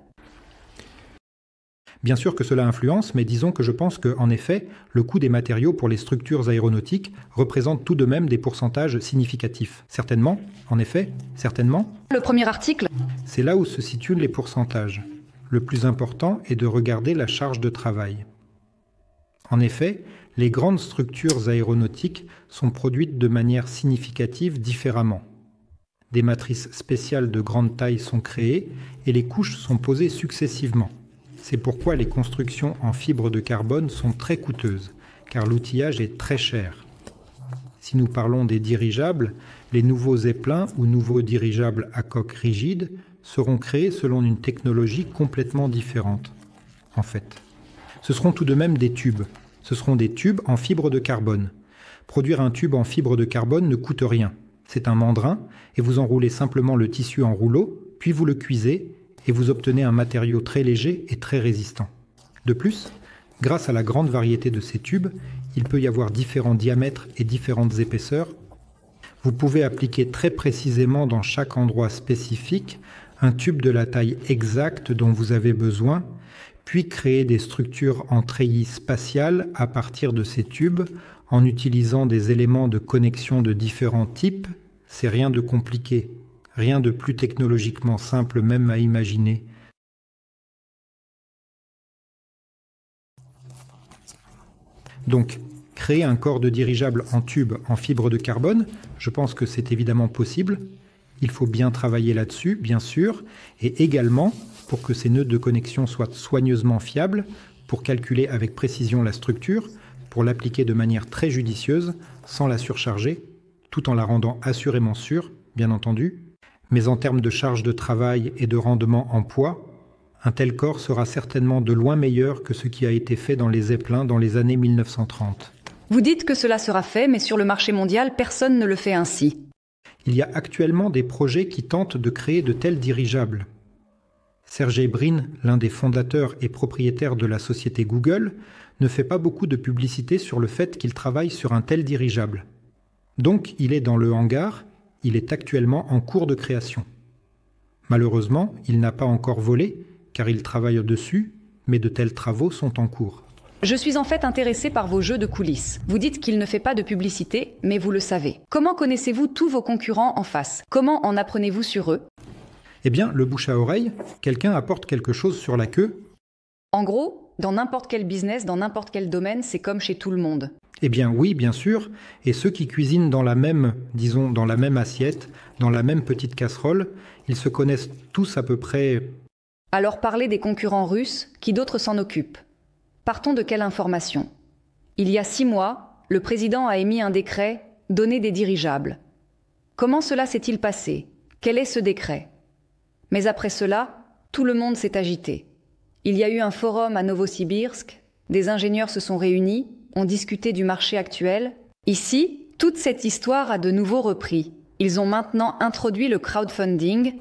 Bien sûr que cela influence, mais disons que je pense qu'en effet, le coût des matériaux pour les structures aéronautiques représente tout de même des pourcentages significatifs. Certainement, en effet, certainement. Le premier article? C'est là où se situent les pourcentages. Le plus important est de regarder la charge de travail. En effet, les grandes structures aéronautiques sont produites de manière significative différemment. Des matrices spéciales de grande taille sont créées et les couches sont posées successivement. C'est pourquoi les constructions en fibre de carbone sont très coûteuses, car l'outillage est très cher. Si nous parlons des dirigeables, les nouveaux zeppelins ou nouveaux dirigeables à coque rigide seront créés selon une technologie complètement différente. En fait, ce seront tout de même des tubes. Ce seront des tubes en fibre de carbone. Produire un tube en fibre de carbone ne coûte rien. C'est un mandrin et vous enroulez simplement le tissu en rouleau, puis vous le cuisez et vous obtenez un matériau très léger et très résistant. De plus, grâce à la grande variété de ces tubes, il peut y avoir différents diamètres et différentes épaisseurs. Vous pouvez appliquer très précisément dans chaque endroit spécifique un tube de la taille exacte dont vous avez besoin, puis créer des structures en treillis spatiales à partir de ces tubes en utilisant des éléments de connexion de différents types. C'est rien de compliqué, rien de plus technologiquement simple même à imaginer. Donc, créer un corps de dirigeable en tube en fibre de carbone, je pense que c'est évidemment possible. Il faut bien travailler là-dessus, bien sûr, et également, pour que ces nœuds de connexion soient soigneusement fiables, pour calculer avec précision la structure, pour l'appliquer de manière très judicieuse, sans la surcharger, tout en la rendant assurément sûre, bien entendu. Mais en termes de charge de travail et de rendement en poids, un tel corps sera certainement de loin meilleur que ce qui a été fait dans les zeppelins dans les années 1930. Vous dites que cela sera fait, mais sur le marché mondial, personne ne le fait ainsi. Il y a actuellement des projets qui tentent de créer de tels dirigeables. Sergey Brin, l'un des fondateurs et propriétaires de la société Google, ne fait pas beaucoup de publicité sur le fait qu'il travaille sur un tel dirigeable. Donc il est dans le hangar, il est actuellement en cours de création. Malheureusement, il n'a pas encore volé, car il travaille dessus, mais de tels travaux sont en cours. Je suis en fait intéressé par vos jeux de coulisses. Vous dites qu'il ne fait pas de publicité, mais vous le savez. Comment connaissez-vous tous vos concurrents en face? Comment en apprenez-vous sur eux? Eh bien, le bouche à oreille, quelqu'un apporte quelque chose sur la queue. En gros, dans n'importe quel business, dans n'importe quel domaine, c'est comme chez tout le monde. Eh bien oui, bien sûr, et ceux qui cuisinent dans la même, disons, dans la même assiette, dans la même petite casserole, ils se connaissent tous à peu près Alors parlez des concurrents russes, qui d'autres s'en occupent. Partons de quelle information? Il y a 6 mois, le président a émis un décret « Donner des dirigeables ». Comment cela s'est-il passé? Quel est ce décret? Mais après cela, tout le monde s'est agité. Il y a eu un forum à Novosibirsk, des ingénieurs se sont réunis, ont discuté du marché actuel. Ici, toute cette histoire a de nouveau repris. Ils ont maintenant introduit le crowdfunding.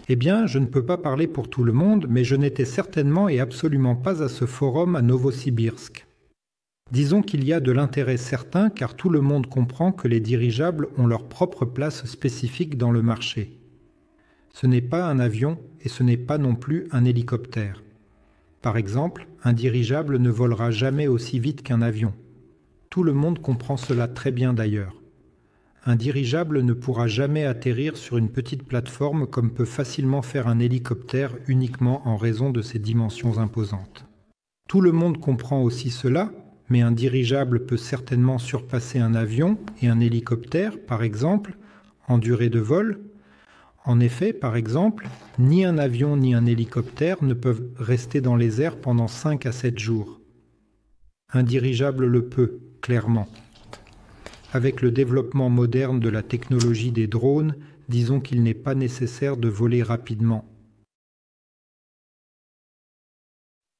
Eh bien, je ne peux pas parler pour tout le monde, mais je n'étais certainement et absolument pas à ce forum à Novosibirsk. Disons qu'il y a de l'intérêt certain car tout le monde comprend que les dirigeables ont leur propre place spécifique dans le marché. Ce n'est pas un avion et ce n'est pas non plus un hélicoptère. Par exemple, un dirigeable ne volera jamais aussi vite qu'un avion. Tout le monde comprend cela très bien d'ailleurs. Un dirigeable ne pourra jamais atterrir sur une petite plateforme comme peut facilement faire un hélicoptère uniquement en raison de ses dimensions imposantes. Tout le monde comprend aussi cela, mais un dirigeable peut certainement surpasser un avion et un hélicoptère, par exemple, en durée de vol. En effet, par exemple, ni un avion ni un hélicoptère ne peuvent rester dans les airs pendant 5 à 7 jours. Un dirigeable le peut, clairement. Avec le développement moderne de la technologie des drones, disons qu'il n'est pas nécessaire de voler rapidement.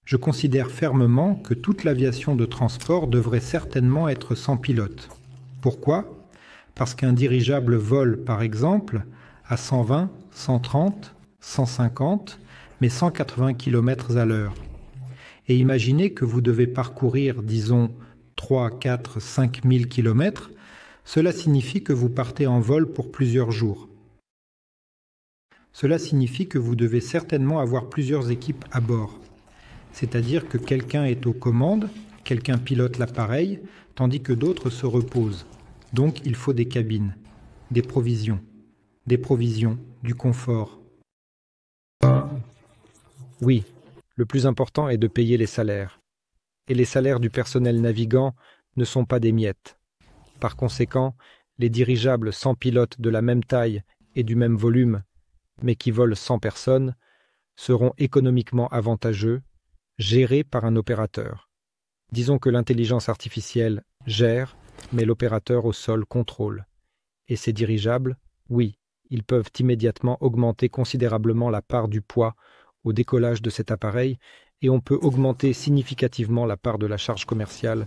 Je considère fermement que toute l'aviation de transport devrait certainement être sans pilote. Pourquoi? Parce qu'un dirigeable vole, par exemple, à 120, 130, 150, mais 180 km à l'heure. Et imaginez que vous devez parcourir, disons, 3, 4, 5 000 km, cela signifie que vous partez en vol pour plusieurs jours. Cela signifie que vous devez certainement avoir plusieurs équipes à bord. C'est-à-dire que quelqu'un est aux commandes, quelqu'un pilote l'appareil, tandis que d'autres se reposent. Donc il faut des cabines, des provisions, du confort. Oui, le plus important est de payer les salaires. Et les salaires du personnel navigant ne sont pas des miettes. Par conséquent, les dirigeables sans pilote de la même taille et du même volume, mais qui volent sans personne, seront économiquement avantageux, gérés par un opérateur. Disons que l'intelligence artificielle gère, mais l'opérateur au sol contrôle. Et ces dirigeables, oui, ils peuvent immédiatement augmenter considérablement la part du poids au décollage de cet appareil et on peut augmenter significativement la part de la charge commerciale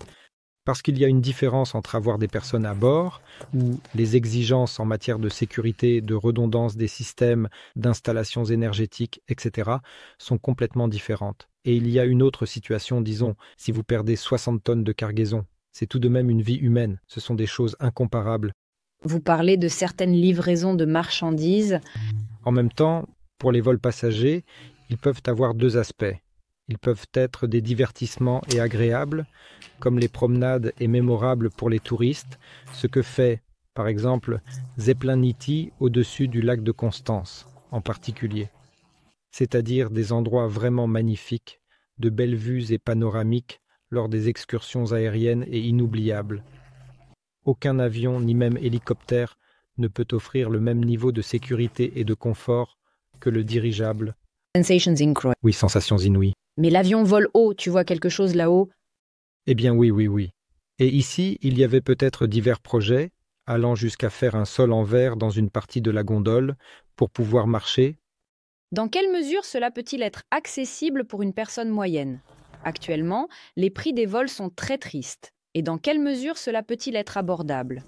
parce qu'il y a une différence entre avoir des personnes à bord, où les exigences en matière de sécurité, de redondance des systèmes, d'installations énergétiques, etc., sont complètement différentes. Et il y a une autre situation, disons, si vous perdez 60 tonnes de cargaison. C'est tout de même une vie humaine, ce sont des choses incomparables. Vous parlez de certaines livraisons de marchandises. En même temps, pour les vols passagers, ils peuvent avoir 2 aspects. Ils peuvent être des divertissements et agréables, comme les promenades et mémorables pour les touristes, ce que fait, par exemple, Zeppelinity au-dessus du lac de Constance, en particulier. C'est-à-dire des endroits vraiment magnifiques, de belles vues et panoramiques lors des excursions aériennes et inoubliables. Aucun avion, ni même hélicoptère, ne peut offrir le même niveau de sécurité et de confort que le dirigeable. Sensations incroyables. Oui, sensations inouïes. Mais l'avion vole haut, tu vois quelque chose là-haut? Eh bien oui. Et ici, il y avait peut-être divers projets, allant jusqu'à faire un sol en verre dans une partie de la gondole, pour pouvoir marcher. Dans quelle mesure cela peut-il être accessible pour une personne moyenne? Actuellement, les prix des vols sont très tristes. Et dans quelle mesure cela peut-il être abordable?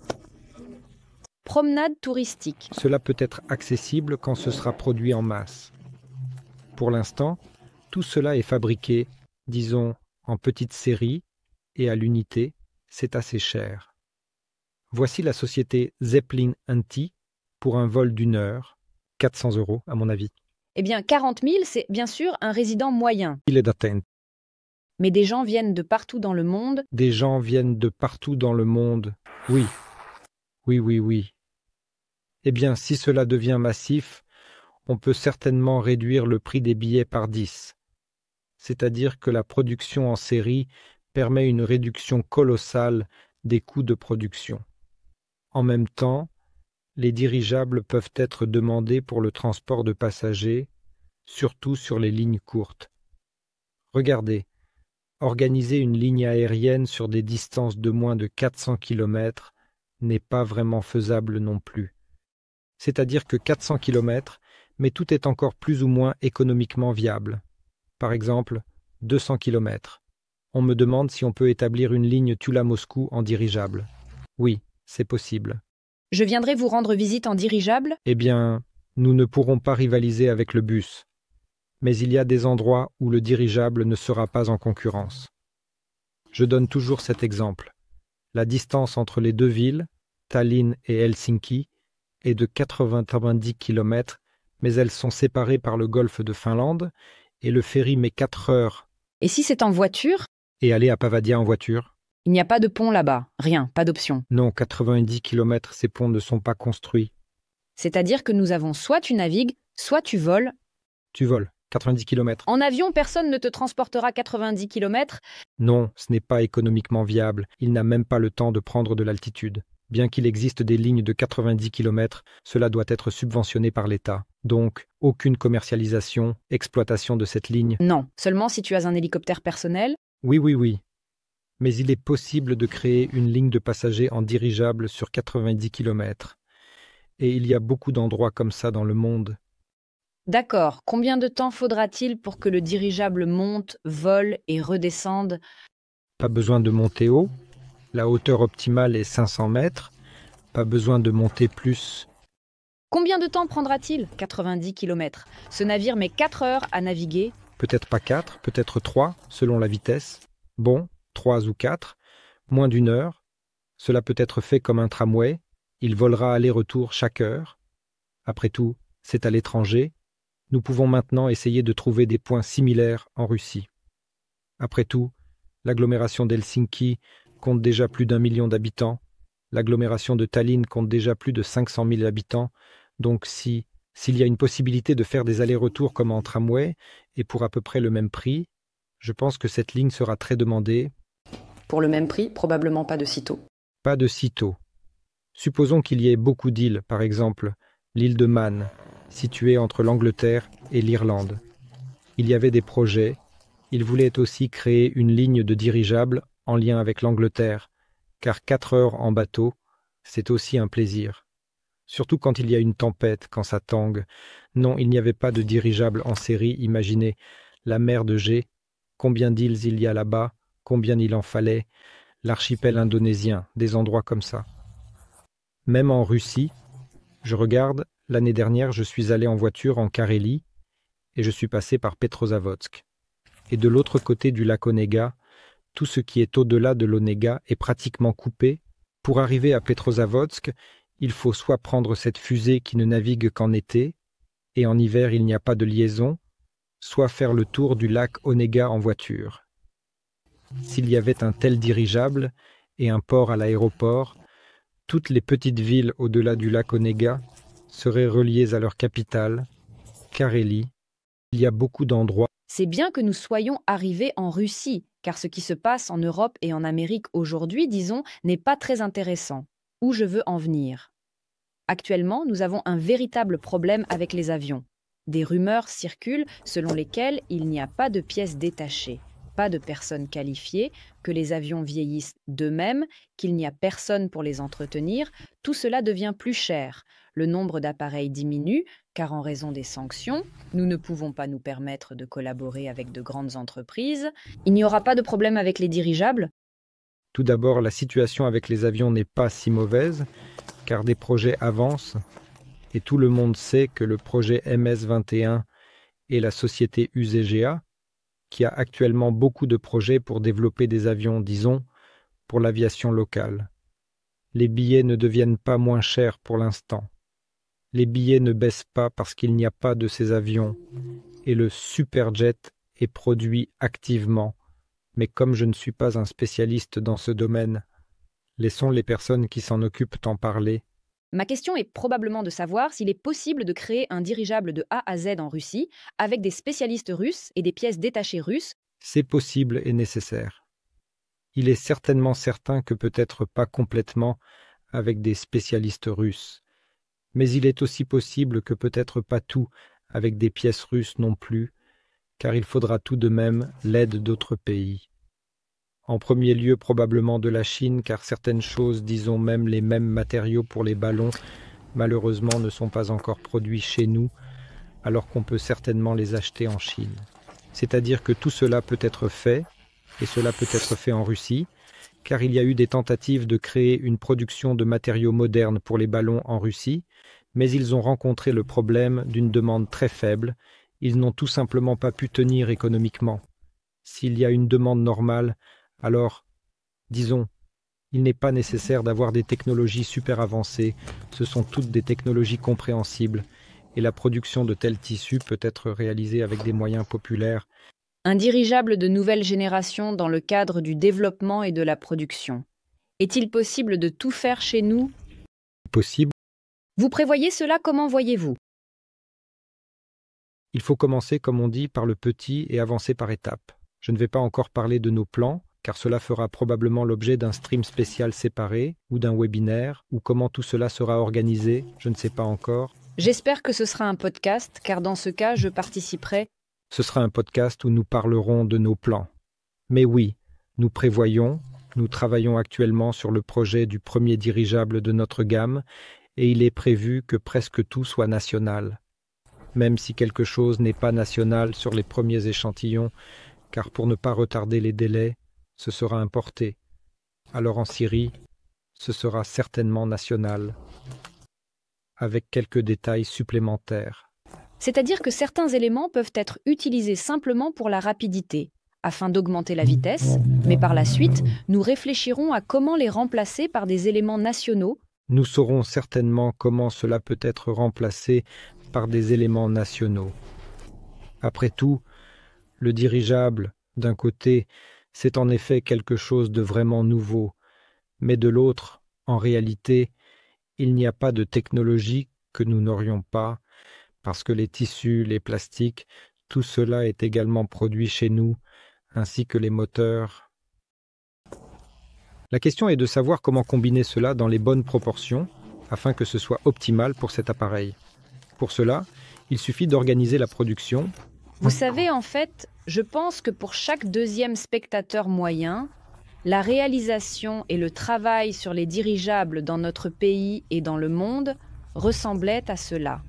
Promenade touristique. Cela peut être accessible quand ce sera produit en masse. Pour l'instant, tout cela est fabriqué, disons, en petites séries et à l'unité, c'est assez cher. Voici la société Zeppelin & pour un vol d'1 heure, 400 € à mon avis. Eh bien, 40 000, c'est bien sûr un résident moyen. Il est d'atteinte. Mais des gens viennent de partout dans le monde. Des gens viennent de partout dans le monde. Oui. Eh bien, si cela devient massif, on peut certainement réduire le prix des billets par 10. C'est-à-dire que la production en série permet une réduction colossale des coûts de production. En même temps, les dirigeables peuvent être demandés pour le transport de passagers, surtout sur les lignes courtes. Regardez, organiser une ligne aérienne sur des distances de moins de 400 km n'est pas vraiment faisable non plus. C'est-à-dire que 400 km, mais tout est encore plus ou moins économiquement viable. Par exemple, 200 km. On me demande si on peut établir une ligne Tula-Moscou en dirigeable. Oui, c'est possible. Je viendrai vous rendre visite en dirigeable? Eh bien, nous ne pourrons pas rivaliser avec le bus. Mais il y a des endroits où le dirigeable ne sera pas en concurrence. Je donne toujours cet exemple. La distance entre les deux villes, Tallinn et Helsinki, est de 90 km, mais elles sont séparées par le golfe de Finlande et le ferry met 4 heures. Et si c'est en voiture? Et aller à Pavadia en voiture? Il n'y a pas de pont là-bas, rien, pas d'option. Non, 90 km, ces ponts ne sont pas construits. C'est-à-dire que nous avons soit tu navigues, soit tu voles. Tu voles, 90 km. En avion, personne ne te transportera 90 km. Non, ce n'est pas économiquement viable. Il n'a même pas le temps de prendre de l'altitude. Bien qu'il existe des lignes de 90 km, cela doit être subventionné par l'État. Donc, aucune commercialisation, exploitation de cette ligne. Non, seulement si tu as un hélicoptère personnel. Oui. Mais il est possible de créer une ligne de passagers en dirigeable sur 90 km. Et il y a beaucoup d'endroits comme ça dans le monde. D'accord, combien de temps faudra-t-il pour que le dirigeable monte, vole et redescende? Pas besoin de monter haut. La hauteur optimale est 500 mètres. Pas besoin de monter plus. Combien de temps prendra-t-il? 90 km. Ce navire met 4 heures à naviguer. Peut-être pas 4, peut-être 3, selon la vitesse. Bon, 3 ou 4, moins d'1 heure. Cela peut être fait comme un tramway. Il volera aller-retour chaque heure. Après tout, c'est à l'étranger. Nous pouvons maintenant essayer de trouver des points similaires en Russie. Après tout, l'agglomération d'Helsinki compte déjà plus d'1 million d'habitants. L'agglomération de Tallinn compte déjà plus de 500 000 habitants. Donc s'il y a une possibilité de faire des allers-retours comme en tramway, et pour à peu près le même prix, je pense que cette ligne sera très demandée. Pour le même prix, probablement pas de sitôt. Pas de sitôt. Supposons qu'il y ait beaucoup d'îles, par exemple l'île de Man, située entre l'Angleterre et l'Irlande. Il y avait des projets. Ils voulaient aussi créer une ligne de dirigeable en lien avec l'Angleterre, car 4 heures en bateau, c'est aussi un plaisir. Surtout quand il y a une tempête, quand ça tangue. Non, il n'y avait pas de dirigeable en série, imaginez. La mer de Gé, combien d'îles il y a là-bas, combien il en fallait, l'archipel indonésien, des endroits comme ça. Même en Russie, je regarde, l'année dernière, je suis allé en voiture en Carélie et je suis passé par Petrozavodsk. Et de l'autre côté du lac Onega, tout ce qui est au-delà de l'Onega est pratiquement coupé. Pour arriver à Petrozavodsk, il faut soit prendre cette fusée qui ne navigue qu'en été, et en hiver il n'y a pas de liaison, soit faire le tour du lac Onega en voiture. S'il y avait un tel dirigeable et un port à l'aéroport, toutes les petites villes au-delà du lac Onega seraient reliées à leur capitale, Carélie. Il y a beaucoup d'endroits. C'est bien que nous soyons arrivés en Russie, car ce qui se passe en Europe et en Amérique aujourd'hui, disons, n'est pas très intéressant. Où je veux en venir. Actuellement, nous avons un véritable problème avec les avions. Des rumeurs circulent selon lesquelles il n'y a pas de pièces détachées, pas de personnes qualifiées, que les avions vieillissent d'eux-mêmes, qu'il n'y a personne pour les entretenir. Tout cela devient plus cher. Le nombre d'appareils diminue, car en raison des sanctions, nous ne pouvons pas nous permettre de collaborer avec de grandes entreprises. Il n'y aura pas de problème avec les dirigeables? Tout d'abord, la situation avec les avions n'est pas si mauvaise, car des projets avancent, et tout le monde sait que le projet MS-21 et la société USEGA, qui a actuellement beaucoup de projets pour développer des avions, disons, pour l'aviation locale. Les billets ne deviennent pas moins chers pour l'instant. Les billets ne baissent pas parce qu'il n'y a pas de ces avions, et le Superjet est produit activement. Mais comme je ne suis pas un spécialiste dans ce domaine, laissons les personnes qui s'en occupent en parler. Ma question est probablement de savoir s'il est possible de créer un dirigeable de A à Z en Russie avec des spécialistes russes et des pièces détachées russes. C'est possible et nécessaire. Il est certainement certain que peut-être pas complètement avec des spécialistes russes. Mais il est aussi possible que peut-être pas tout avec des pièces russes non plus, car il faudra tout de même l'aide d'autres pays. En premier lieu probablement de la Chine, car certaines choses, disons même les mêmes matériaux pour les ballons, malheureusement ne sont pas encore produits chez nous, alors qu'on peut certainement les acheter en Chine. C'est-à-dire que tout cela peut être fait, et cela peut être fait en Russie, car il y a eu des tentatives de créer une production de matériaux modernes pour les ballons en Russie, mais ils ont rencontré le problème d'une demande très faible, ils n'ont tout simplement pas pu tenir économiquement. S'il y a une demande normale, alors, disons, il n'est pas nécessaire d'avoir des technologies super avancées, ce sont toutes des technologies compréhensibles, et la production de tels tissus peut être réalisée avec des moyens populaires. Un dirigeable de nouvelle génération dans le cadre du développement et de la production. Est-il possible de tout faire chez nous? Possible. Vous prévoyez cela, comment voyez-vous? Il faut commencer, comme on dit, par le petit et avancer par étapes. Je ne vais pas encore parler de nos plans, car cela fera probablement l'objet d'un stream spécial séparé, ou d'un webinaire, ou comment tout cela sera organisé, je ne sais pas encore. J'espère que ce sera un podcast, car dans ce cas, je participerai. Ce sera un podcast où nous parlerons de nos plans. Mais oui, nous prévoyons, nous travaillons actuellement sur le projet du premier dirigeable de notre gamme, et il est prévu que presque tout soit national. Même si quelque chose n'est pas national sur les premiers échantillons, car pour ne pas retarder les délais, ce sera importé. Alors en Syrie, ce sera certainement national, avec quelques détails supplémentaires. C'est-à-dire que certains éléments peuvent être utilisés simplement pour la rapidité, afin d'augmenter la vitesse, mais par la suite, nous réfléchirons à comment les remplacer par des éléments nationaux. Nous saurons certainement comment cela peut être remplacé par des éléments nationaux. Après tout, le dirigeable, d'un côté, c'est en effet quelque chose de vraiment nouveau, mais de l'autre, en réalité, il n'y a pas de technologie que nous n'aurions pas, parce que les tissus, les plastiques, tout cela est également produit chez nous, ainsi que les moteurs. La question est de savoir comment combiner cela dans les bonnes proportions, afin que ce soit optimal pour cet appareil. Pour cela, il suffit d'organiser la production. Vous savez, en fait, je pense que pour chaque deuxième spectateur moyen, la réalisation et le travail sur les dirigeables dans notre pays et dans le monde ressemblaient à cela.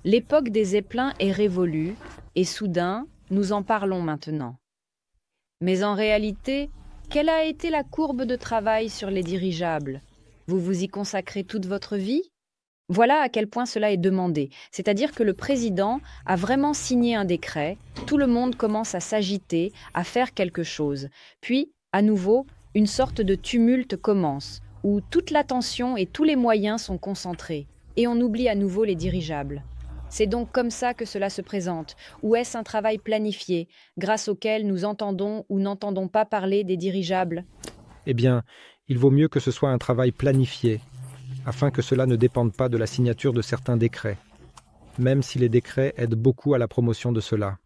L'époque des zeppelins est révolue, et soudain, nous en parlons maintenant. Mais en réalité, quelle a été la courbe de travail sur les dirigeables? Vous vous y consacrez toute votre vie? Voilà à quel point cela est demandé, c'est-à-dire que le président a vraiment signé un décret, tout le monde commence à s'agiter, à faire quelque chose. Puis, à nouveau, une sorte de tumulte commence, où toute l'attention et tous les moyens sont concentrés, et on oublie à nouveau les dirigeables. C'est donc comme ça que cela se présente, ou est-ce un travail planifié, grâce auquel nous entendons ou n'entendons pas parler des dirigeables? Eh bien, il vaut mieux que ce soit un travail planifié, afin que cela ne dépende pas de la signature de certains décrets, même si les décrets aident beaucoup à la promotion de cela.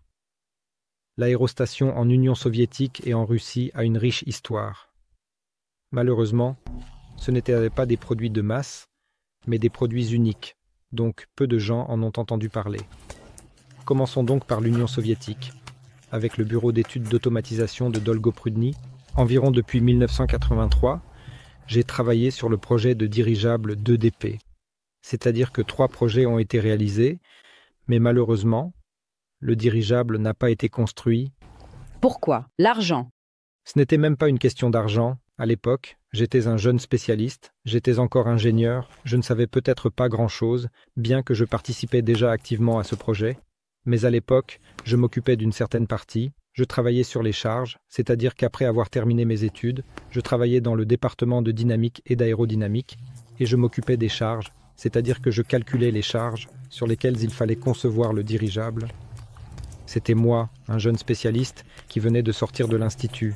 L'aérostation en Union soviétique et en Russie a une riche histoire. Malheureusement, ce n'étaient pas des produits de masse, mais des produits uniques, donc peu de gens en ont entendu parler. Commençons donc par l'Union soviétique, avec le bureau d'études d'automatisation de Dolgoprudny. Environ depuis 1983, j'ai travaillé sur le projet de dirigeable 2DP. C'est-à-dire que 3 projets ont été réalisés, mais malheureusement, le dirigeable n'a pas été construit. Pourquoi? L'argent. Ce n'était même pas une question d'argent. À l'époque, j'étais un jeune spécialiste, j'étais encore ingénieur, je ne savais peut-être pas grand-chose, bien que je participais déjà activement à ce projet. Mais à l'époque, je m'occupais d'une certaine partie. Je travaillais sur les charges, c'est-à-dire qu'après avoir terminé mes études, je travaillais dans le département de dynamique et d'aérodynamique, et je m'occupais des charges, c'est-à-dire que je calculais les charges sur lesquelles il fallait concevoir le dirigeable. C'était moi, un jeune spécialiste, qui venait de sortir de l'Institut.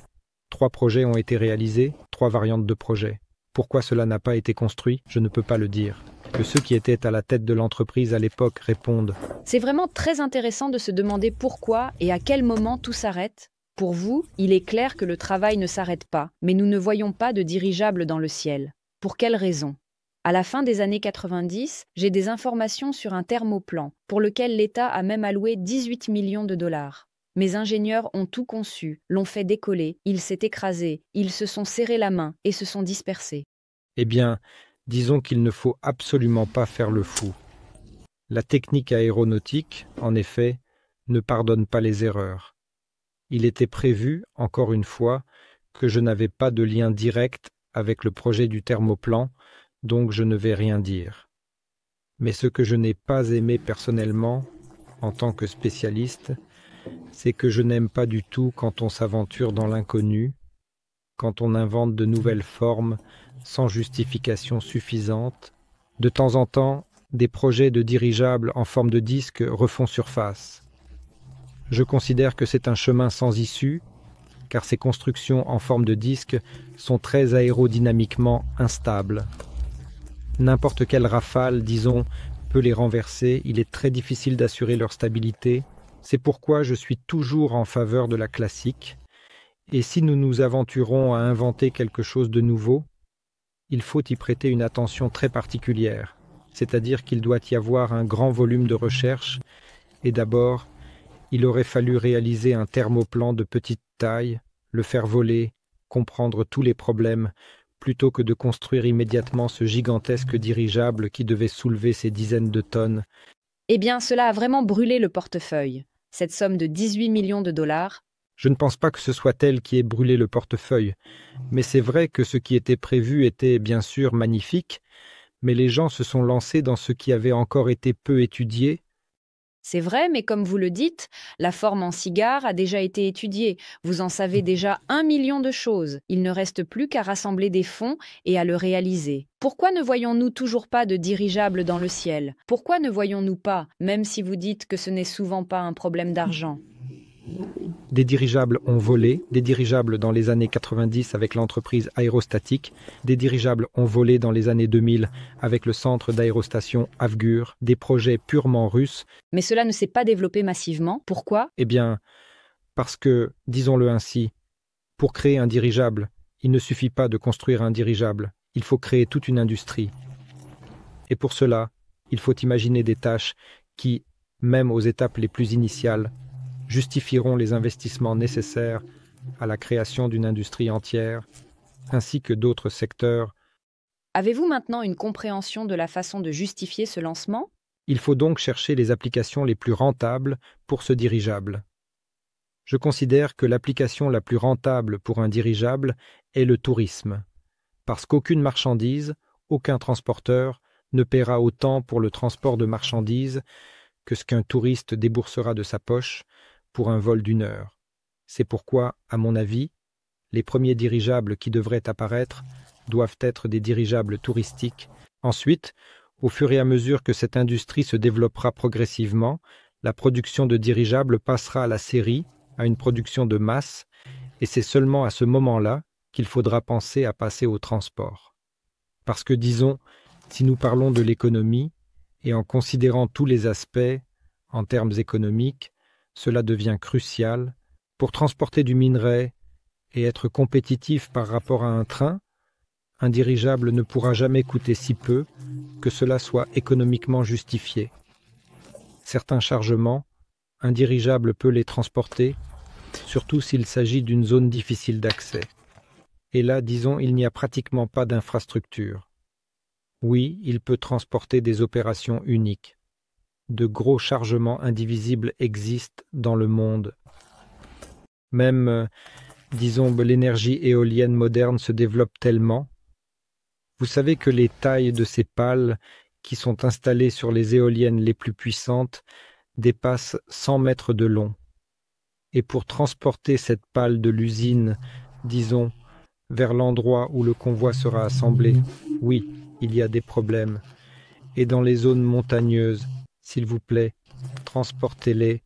3 projets ont été réalisés, 3 variantes de projets. Pourquoi cela n'a pas été construit, je ne peux pas le dire. Que ceux qui étaient à la tête de l'entreprise à l'époque répondent. C'est vraiment très intéressant de se demander pourquoi et à quel moment tout s'arrête. Pour vous, il est clair que le travail ne s'arrête pas, mais nous ne voyons pas de dirigeable dans le ciel. Pour quelle raison? À la fin des années 90, j'ai des informations sur un thermoplan, pour lequel l'État a même alloué 18 millions de dollars. Mes ingénieurs ont tout conçu, l'ont fait décoller, il s'est écrasé, ils se sont serrés la main et se sont dispersés. Eh bien, disons qu'il ne faut absolument pas faire le fou. La technique aéronautique, en effet, ne pardonne pas les erreurs. Il était prévu, encore une fois, que je n'avais pas de lien direct avec le projet du thermoplan, donc je ne vais rien dire. Mais ce que je n'ai pas aimé personnellement, en tant que spécialiste, c'est que je n'aime pas du tout quand on s'aventure dans l'inconnu, quand on invente de nouvelles formes sans justification suffisante. De temps en temps, des projets de dirigeables en forme de disque refont surface. Je considère que c'est un chemin sans issue, car ces constructions en forme de disque sont très aérodynamiquement instables. N'importe quelle rafale, disons, peut les renverser, il est très difficile d'assurer leur stabilité. C'est pourquoi je suis toujours en faveur de la classique. Et si nous nous aventurons à inventer quelque chose de nouveau, il faut y prêter une attention très particulière, c'est-à-dire qu'il doit y avoir un grand volume de recherche, et d'abord, il aurait fallu réaliser un thermoplan de petite taille, le faire voler, comprendre tous les problèmes, plutôt que de construire immédiatement ce gigantesque dirigeable qui devait soulever ces dizaines de tonnes. Eh bien, cela a vraiment brûlé le portefeuille. Cette somme de 18 millions de dollars. Je ne pense pas que ce soit elle qui ait brûlé le portefeuille, mais c'est vrai que ce qui était prévu était bien sûr magnifique, mais les gens se sont lancés dans ce qui avait encore été peu étudié. C'est vrai, mais comme vous le dites, la forme en cigare a déjà été étudiée. Vous en savez déjà 1 million de choses. Il ne reste plus qu'à rassembler des fonds et à le réaliser. Pourquoi ne voyons-nous toujours pas de dirigeables dans le ciel? Pourquoi ne voyons-nous pas, même si vous dites que ce n'est souvent pas un problème d'argent? Des dirigeables ont volé, des dirigeables dans les années 90 avec l'entreprise aérostatique, des dirigeables ont volé dans les années 2000 avec le centre d'aérostation Avgur, des projets purement russes. Mais cela ne s'est pas développé massivement. Pourquoi? Eh bien, parce que, disons-le ainsi, pour créer un dirigeable, il ne suffit pas de construire un dirigeable, il faut créer toute une industrie. Et pour cela, il faut imaginer des tâches qui, même aux étapes les plus initiales, justifieront les investissements nécessaires à la création d'une industrie entière, ainsi que d'autres secteurs. Avez-vous maintenant une compréhension de la façon de justifier ce lancement? Il faut donc chercher les applications les plus rentables pour ce dirigeable. Je considère que l'application la plus rentable pour un dirigeable est le tourisme, parce qu'aucune marchandise, aucun transporteur ne paiera autant pour le transport de marchandises que ce qu'un touriste déboursera de sa poche pour un vol d'1 heure. C'est pourquoi, à mon avis, les premiers dirigeables qui devraient apparaître doivent être des dirigeables touristiques. Ensuite, au fur et à mesure que cette industrie se développera progressivement, la production de dirigeables passera à la série, à une production de masse, et c'est seulement à ce moment-là qu'il faudra penser à passer au transport. Parce que, disons, si nous parlons de l'économie, et en considérant tous les aspects, en termes économiques, cela devient crucial. Pour transporter du minerai et être compétitif par rapport à un train, un dirigeable ne pourra jamais coûter si peu que cela soit économiquement justifié. Certains chargements, un dirigeable peut les transporter, surtout s'il s'agit d'une zone difficile d'accès. Et là, disons, il n'y a pratiquement pas d'infrastructure. Oui, il peut transporter des opérations uniques. De gros chargements indivisibles existent dans le monde. Même, disons, l'énergie éolienne moderne se développe tellement. Vous savez que les tailles de ces pales qui sont installées sur les éoliennes les plus puissantes dépassent 100 mètres de long. Et pour transporter cette pale de l'usine, disons, vers l'endroit où le convoi sera assemblé, oui, il y a des problèmes. Et dans les zones montagneuses, s'il vous plaît, transportez-les.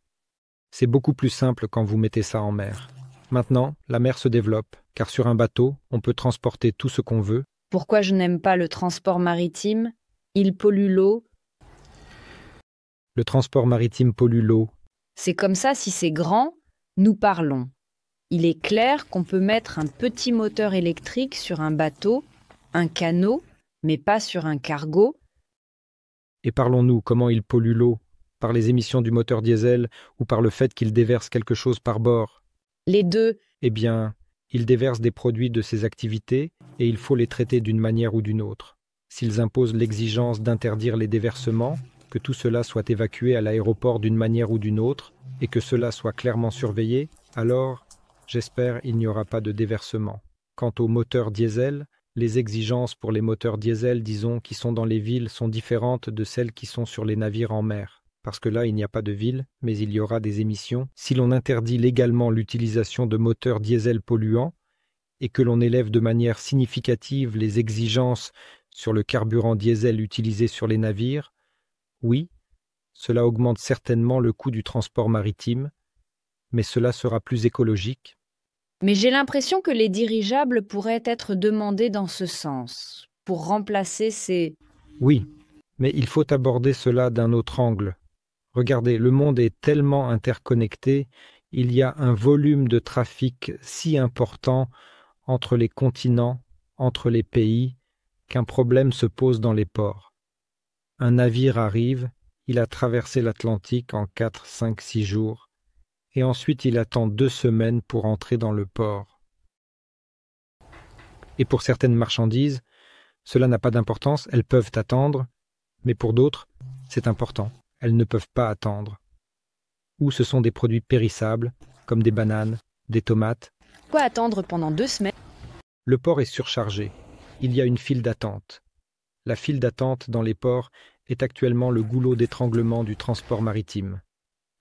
C'est beaucoup plus simple quand vous mettez ça en mer. Maintenant, la mer se développe, car sur un bateau, on peut transporter tout ce qu'on veut. Pourquoi je n'aime pas le transport maritime? Il pollue l'eau. Le transport maritime pollue l'eau. C'est comme ça, si c'est grand, nous parlons. Il est clair qu'on peut mettre un petit moteur électrique sur un bateau, un canot, Mais pas sur un cargo. Et parlons-nous comment il pollue l'eau, par les émissions du moteur diesel ou par le fait qu'il déverse quelque chose par bord? Les deux. Eh bien, il déverse des produits de ses activités et il faut les traiter d'une manière ou d'une autre. S'ils imposent l'exigence d'interdire les déversements, que tout cela soit évacué à l'aéroport d'une manière ou d'une autre, et que cela soit clairement surveillé, alors, j'espère, il n'y aura pas de déversement. Quant aux moteurs diesel, les exigences pour les moteurs diesel, disons, qui sont dans les villes sont différentes de celles qui sont sur les navires en mer. Parce que là, il n'y a pas de ville, mais il y aura des émissions. Si l'on interdit légalement l'utilisation de moteurs diesel polluants, et que l'on élève de manière significative les exigences sur le carburant diesel utilisé sur les navires, oui, cela augmente certainement le coût du transport maritime, mais cela sera plus écologique. Mais j'ai l'impression que les dirigeables pourraient être demandés dans ce sens, pour remplacer ces... Oui, mais il faut aborder cela d'un autre angle. Regardez, le monde est tellement interconnecté, il y a un volume de trafic si important entre les continents, entre les pays, qu'un problème se pose dans les ports. Un navire arrive, il a traversé l'Atlantique en 4, 5, 6 jours, et ensuite il attend 2 semaines pour entrer dans le port. Et pour certaines marchandises, cela n'a pas d'importance, elles peuvent attendre, mais pour d'autres, c'est important, elles ne peuvent pas attendre. Ou ce sont des produits périssables, comme des bananes, des tomates. Quoi attendre pendant 2 semaines? Le port est surchargé, il y a une file d'attente. La file d'attente dans les ports est actuellement le goulot d'étranglement du transport maritime.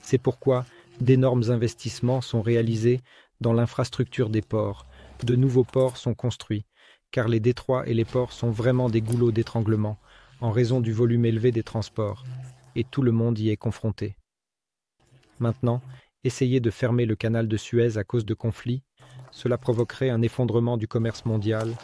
C'est pourquoi d'énormes investissements sont réalisés dans l'infrastructure des ports. De nouveaux ports sont construits, car les détroits et les ports sont vraiment des goulots d'étranglement, en raison du volume élevé des transports, et tout le monde y est confronté. Maintenant, essayer de fermer le canal de Suez à cause de conflits, cela provoquerait un effondrement du commerce mondial.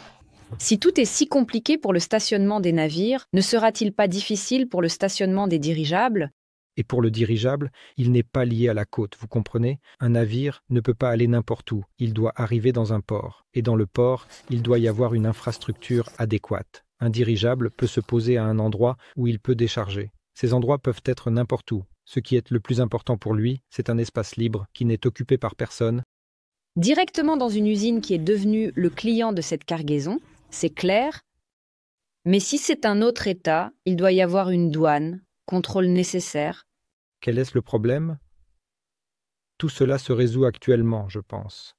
Si tout est si compliqué pour le stationnement des navires, ne sera-t-il pas difficile pour le stationnement des dirigeables? Et pour le dirigeable, il n'est pas lié à la côte, vous comprenez? Un navire ne peut pas aller n'importe où, il doit arriver dans un port. Et dans le port, il doit y avoir une infrastructure adéquate. Un dirigeable peut se poser à un endroit où il peut décharger. Ces endroits peuvent être n'importe où. Ce qui est le plus important pour lui, c'est un espace libre qui n'est occupé par personne. Directement dans une usine qui est devenue le client de cette cargaison, c'est clair. Mais si c'est un autre État, il doit y avoir une douane, contrôle nécessaire. Quel est le problème? Tout cela se résout actuellement, je pense.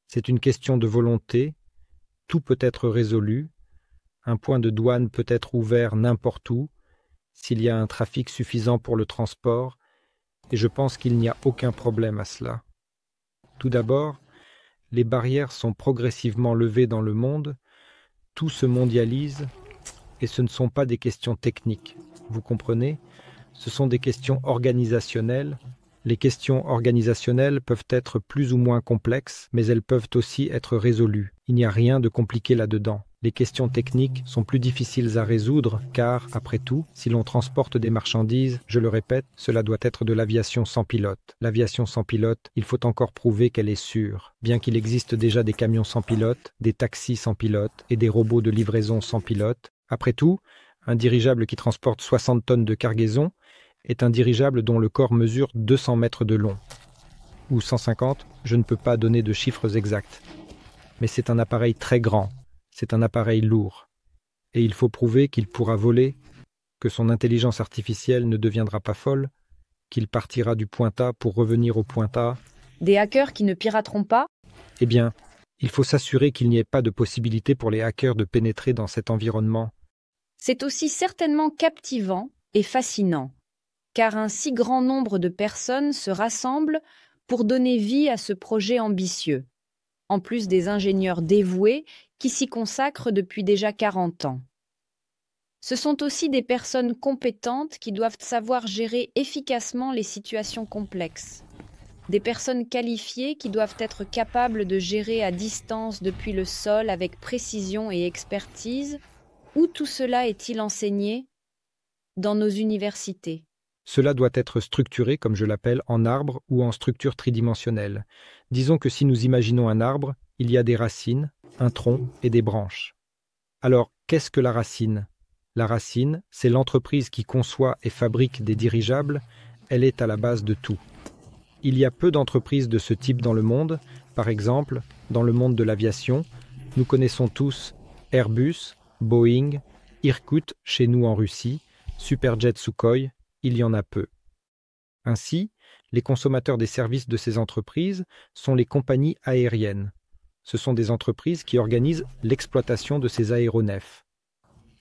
C'est une question de volonté, tout peut être résolu, un point de douane peut être ouvert n'importe où, s'il y a un trafic suffisant pour le transport, et je pense qu'il n'y a aucun problème à cela. Tout d'abord, les barrières sont progressivement levées dans le monde, tout se mondialise, et ce ne sont pas des questions techniques, vous comprenez? Ce sont des questions organisationnelles. Les questions organisationnelles peuvent être plus ou moins complexes, mais elles peuvent aussi être résolues. Il n'y a rien de compliqué là-dedans. Les questions techniques sont plus difficiles à résoudre car, après tout, si l'on transporte des marchandises, je le répète, cela doit être de l'aviation sans pilote. L'aviation sans pilote, il faut encore prouver qu'elle est sûre. Bien qu'il existe déjà des camions sans pilote, des taxis sans pilote et des robots de livraison sans pilote, après tout, un dirigeable qui transporte 60 tonnes de cargaison est un dirigeable dont le corps mesure 200 mètres de long. Ou 150, je ne peux pas donner de chiffres exacts. Mais c'est un appareil très grand. C'est un appareil lourd. Et il faut prouver qu'il pourra voler, que son intelligence artificielle ne deviendra pas folle, qu'il partira du point A pour revenir au point A. Des hackers qui ne pirateront pas? Eh bien, il faut s'assurer qu'il n'y ait pas de possibilité pour les hackers de pénétrer dans cet environnement. C'est aussi certainement captivant et fascinant, car un si grand nombre de personnes se rassemblent pour donner vie à ce projet ambitieux, en plus des ingénieurs dévoués qui s'y consacrent depuis déjà 40 ans. Ce sont aussi des personnes compétentes qui doivent savoir gérer efficacement les situations complexes. Des personnes qualifiées qui doivent être capables de gérer à distance depuis le sol avec précision et expertise. Où tout cela est-il enseigné? Dans nos universités. Cela doit être structuré, comme je l'appelle, en arbre ou en structure tridimensionnelle. Disons que si nous imaginons un arbre, il y a des racines, un tronc et des branches. Alors, qu'est-ce que la Racine? La Racine, c'est l'entreprise qui conçoit et fabrique des dirigeables. Elle est à la base de tout. Il y a peu d'entreprises de ce type dans le monde. Par exemple, dans le monde de l'aviation, nous connaissons tous Airbus, Boeing, Irkut chez nous en Russie, Superjet Sukhoi, il y en a peu. Ainsi, les consommateurs des services de ces entreprises sont les compagnies aériennes. Ce sont des entreprises qui organisent l'exploitation de ces aéronefs.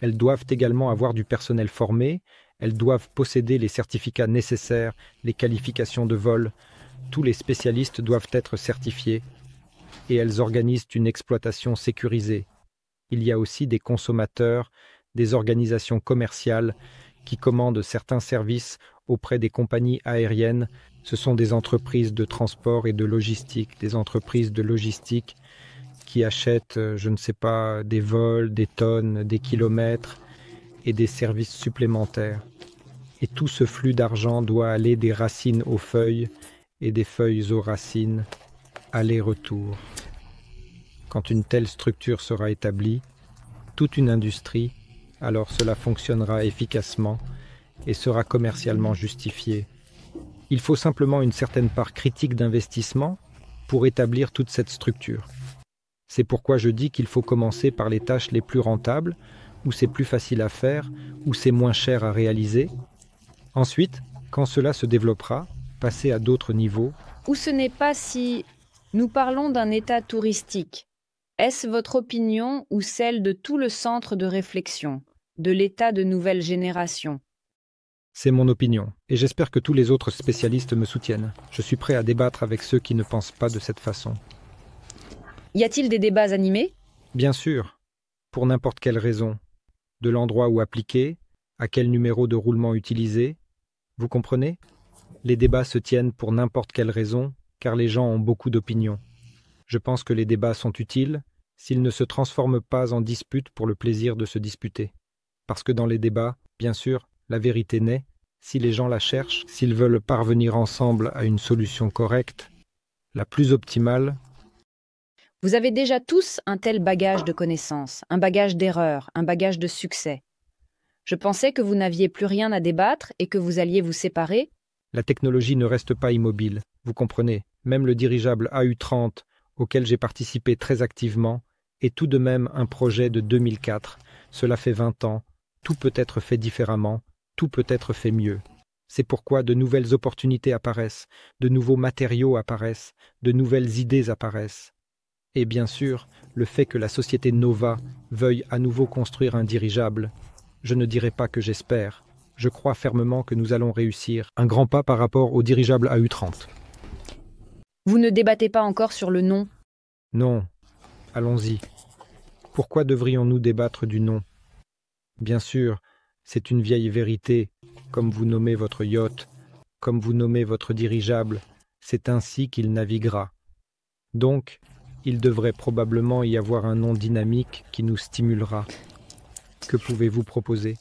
Elles doivent également avoir du personnel formé, elles doivent posséder les certificats nécessaires, les qualifications de vol. Tous les spécialistes doivent être certifiés et elles organisent une exploitation sécurisée. Il y a aussi des consommateurs, des organisations commerciales qui commandent certains services auprès des compagnies aériennes. Ce sont des entreprises de transport et de logistique, des entreprises de logistique qui achètent, je ne sais pas, des vols, des tonnes, des kilomètres et des services supplémentaires. Et tout ce flux d'argent doit aller des racines aux feuilles et des feuilles aux racines, aller-retour. Quand une telle structure sera établie, toute une industrie, alors cela fonctionnera efficacement et sera commercialement justifié. Il faut simplement une certaine part critique d'investissement pour établir toute cette structure. C'est pourquoi je dis qu'il faut commencer par les tâches les plus rentables, où c'est plus facile à faire, où c'est moins cher à réaliser. Ensuite, quand cela se développera, passer à d'autres niveaux. Ou ce n'est pas si... Nous parlons d'un état touristique. Est-ce votre opinion ou celle de tout le centre de réflexion, de l'état de nouvelle génération? C'est mon opinion, et j'espère que tous les autres spécialistes me soutiennent. Je suis prêt à débattre avec ceux qui ne pensent pas de cette façon. Y a-t-il des débats animés? Bien sûr, pour n'importe quelle raison. De l'endroit où appliquer, à quel numéro de roulement utiliser. Vous comprenez? Les débats se tiennent pour n'importe quelle raison, car les gens ont beaucoup d'opinions. Je pense que les débats sont utiles s'ils ne se transforment pas en dispute pour le plaisir de se disputer. Parce que dans les débats, bien sûr, la vérité naît, si les gens la cherchent, s'ils veulent parvenir ensemble à une solution correcte, la plus optimale. Vous avez déjà tous un tel bagage de connaissances, un bagage d'erreurs, un bagage de succès. Je pensais que vous n'aviez plus rien à débattre et que vous alliez vous séparer. La technologie ne reste pas immobile, vous comprenez. Même le dirigeable AU-30, auquel j'ai participé très activement, est tout de même un projet de 2004. Cela fait 20 ans. Tout peut être fait différemment, tout peut être fait mieux. C'est pourquoi de nouvelles opportunités apparaissent, de nouveaux matériaux apparaissent, de nouvelles idées apparaissent. Et bien sûr, le fait que la société Nova veuille à nouveau construire un dirigeable, je ne dirai pas que j'espère. Je crois fermement que nous allons réussir un grand pas par rapport au dirigeable AU-30. Vous ne débattez pas encore sur le nom? Non, allons-y. Pourquoi devrions-nous débattre du nom? Bien sûr, c'est une vieille vérité, comme vous nommez votre yacht, comme vous nommez votre dirigeable, c'est ainsi qu'il naviguera. Donc, il devrait probablement y avoir un nom dynamique qui nous stimulera. Que pouvez-vous proposer?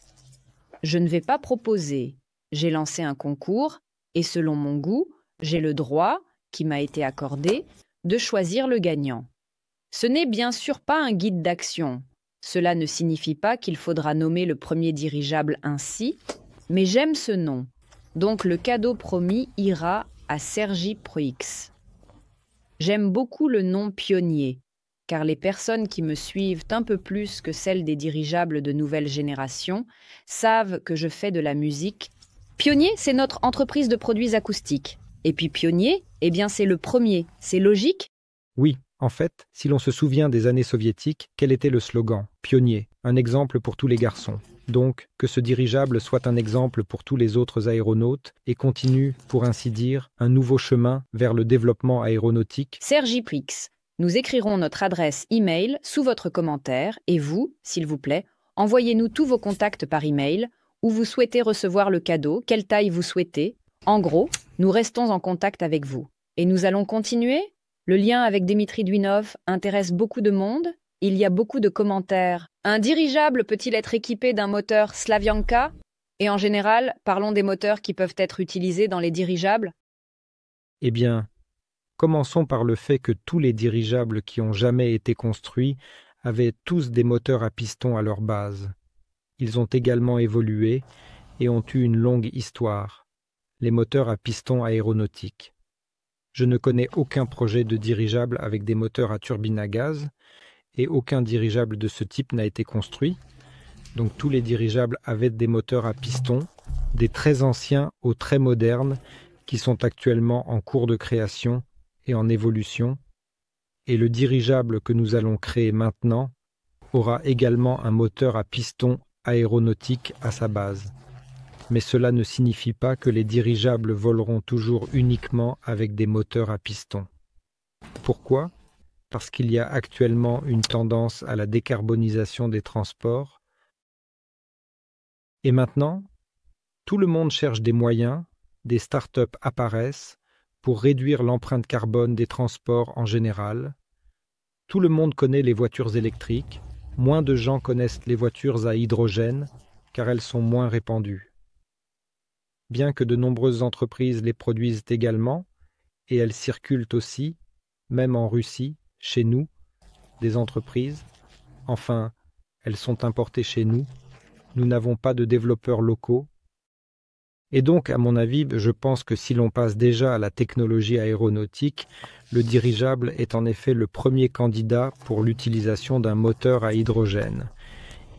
Je ne vais pas proposer. J'ai lancé un concours et selon mon goût, j'ai le droit, qui m'a été accordé, de choisir le gagnant. Ce n'est bien sûr pas un guide d'action. Cela ne signifie pas qu'il faudra nommer le premier dirigeable ainsi, mais j'aime ce nom. Donc le cadeau promis ira à Sergi Proix. J'aime beaucoup le nom pionnier, car les personnes qui me suivent un peu plus que celles des dirigeables de nouvelle génération savent que je fais de la musique. Pionnier, c'est notre entreprise de produits acoustiques. Et puis pionnier, eh bien c'est le premier. C'est logique? Oui, en fait, si l'on se souvient des années soviétiques, quel était le slogan? Pionnier, un exemple pour tous les garçons. Donc, que ce dirigeable soit un exemple pour tous les autres aéronautes et continue, pour ainsi dire, un nouveau chemin vers le développement aéronautique. Sergi Prix. Nous écrirons notre adresse e-mail sous votre commentaire et vous, s'il vous plaît, envoyez-nous tous vos contacts par e-mail, où vous souhaitez recevoir le cadeau, quelle taille vous souhaitez. En gros, nous restons en contact avec vous. Et nous allons continuer? Le lien avec Dimitri Duyunov intéresse beaucoup de monde. Il y a beaucoup de commentaires. Un dirigeable peut-il être équipé d'un moteur Slavyanka? Et en général, parlons des moteurs qui peuvent être utilisés dans les dirigeables. Eh bien, commençons par le fait que tous les dirigeables qui ont jamais été construits avaient tous des moteurs à piston à leur base. Ils ont également évolué et ont eu une longue histoire, les moteurs à piston aéronautiques. Je ne connais aucun projet de dirigeable avec des moteurs à turbine à gaz, et aucun dirigeable de ce type n'a été construit. Donc tous les dirigeables avaient des moteurs à piston, des très anciens aux très modernes, qui sont actuellement en cours de création et en évolution. Et le dirigeable que nous allons créer maintenant aura également un moteur à piston aéronautique à sa base. Mais cela ne signifie pas que les dirigeables voleront toujours uniquement avec des moteurs à piston. Pourquoi ? Parce qu'il y a actuellement une tendance à la décarbonisation des transports. Et maintenant, tout le monde cherche des moyens, des start-up apparaissent pour réduire l'empreinte carbone des transports en général. Tout le monde connaît les voitures électriques, moins de gens connaissent les voitures à hydrogène car elles sont moins répandues. Bien que de nombreuses entreprises les produisent également, et elles circulent aussi, même en Russie, chez nous, des entreprises. Enfin, elles sont importées chez nous. Nous n'avons pas de développeurs locaux. Et donc, à mon avis, je pense que si l'on passe déjà à la technologie aéronautique, le dirigeable est en effet le premier candidat pour l'utilisation d'un moteur à hydrogène.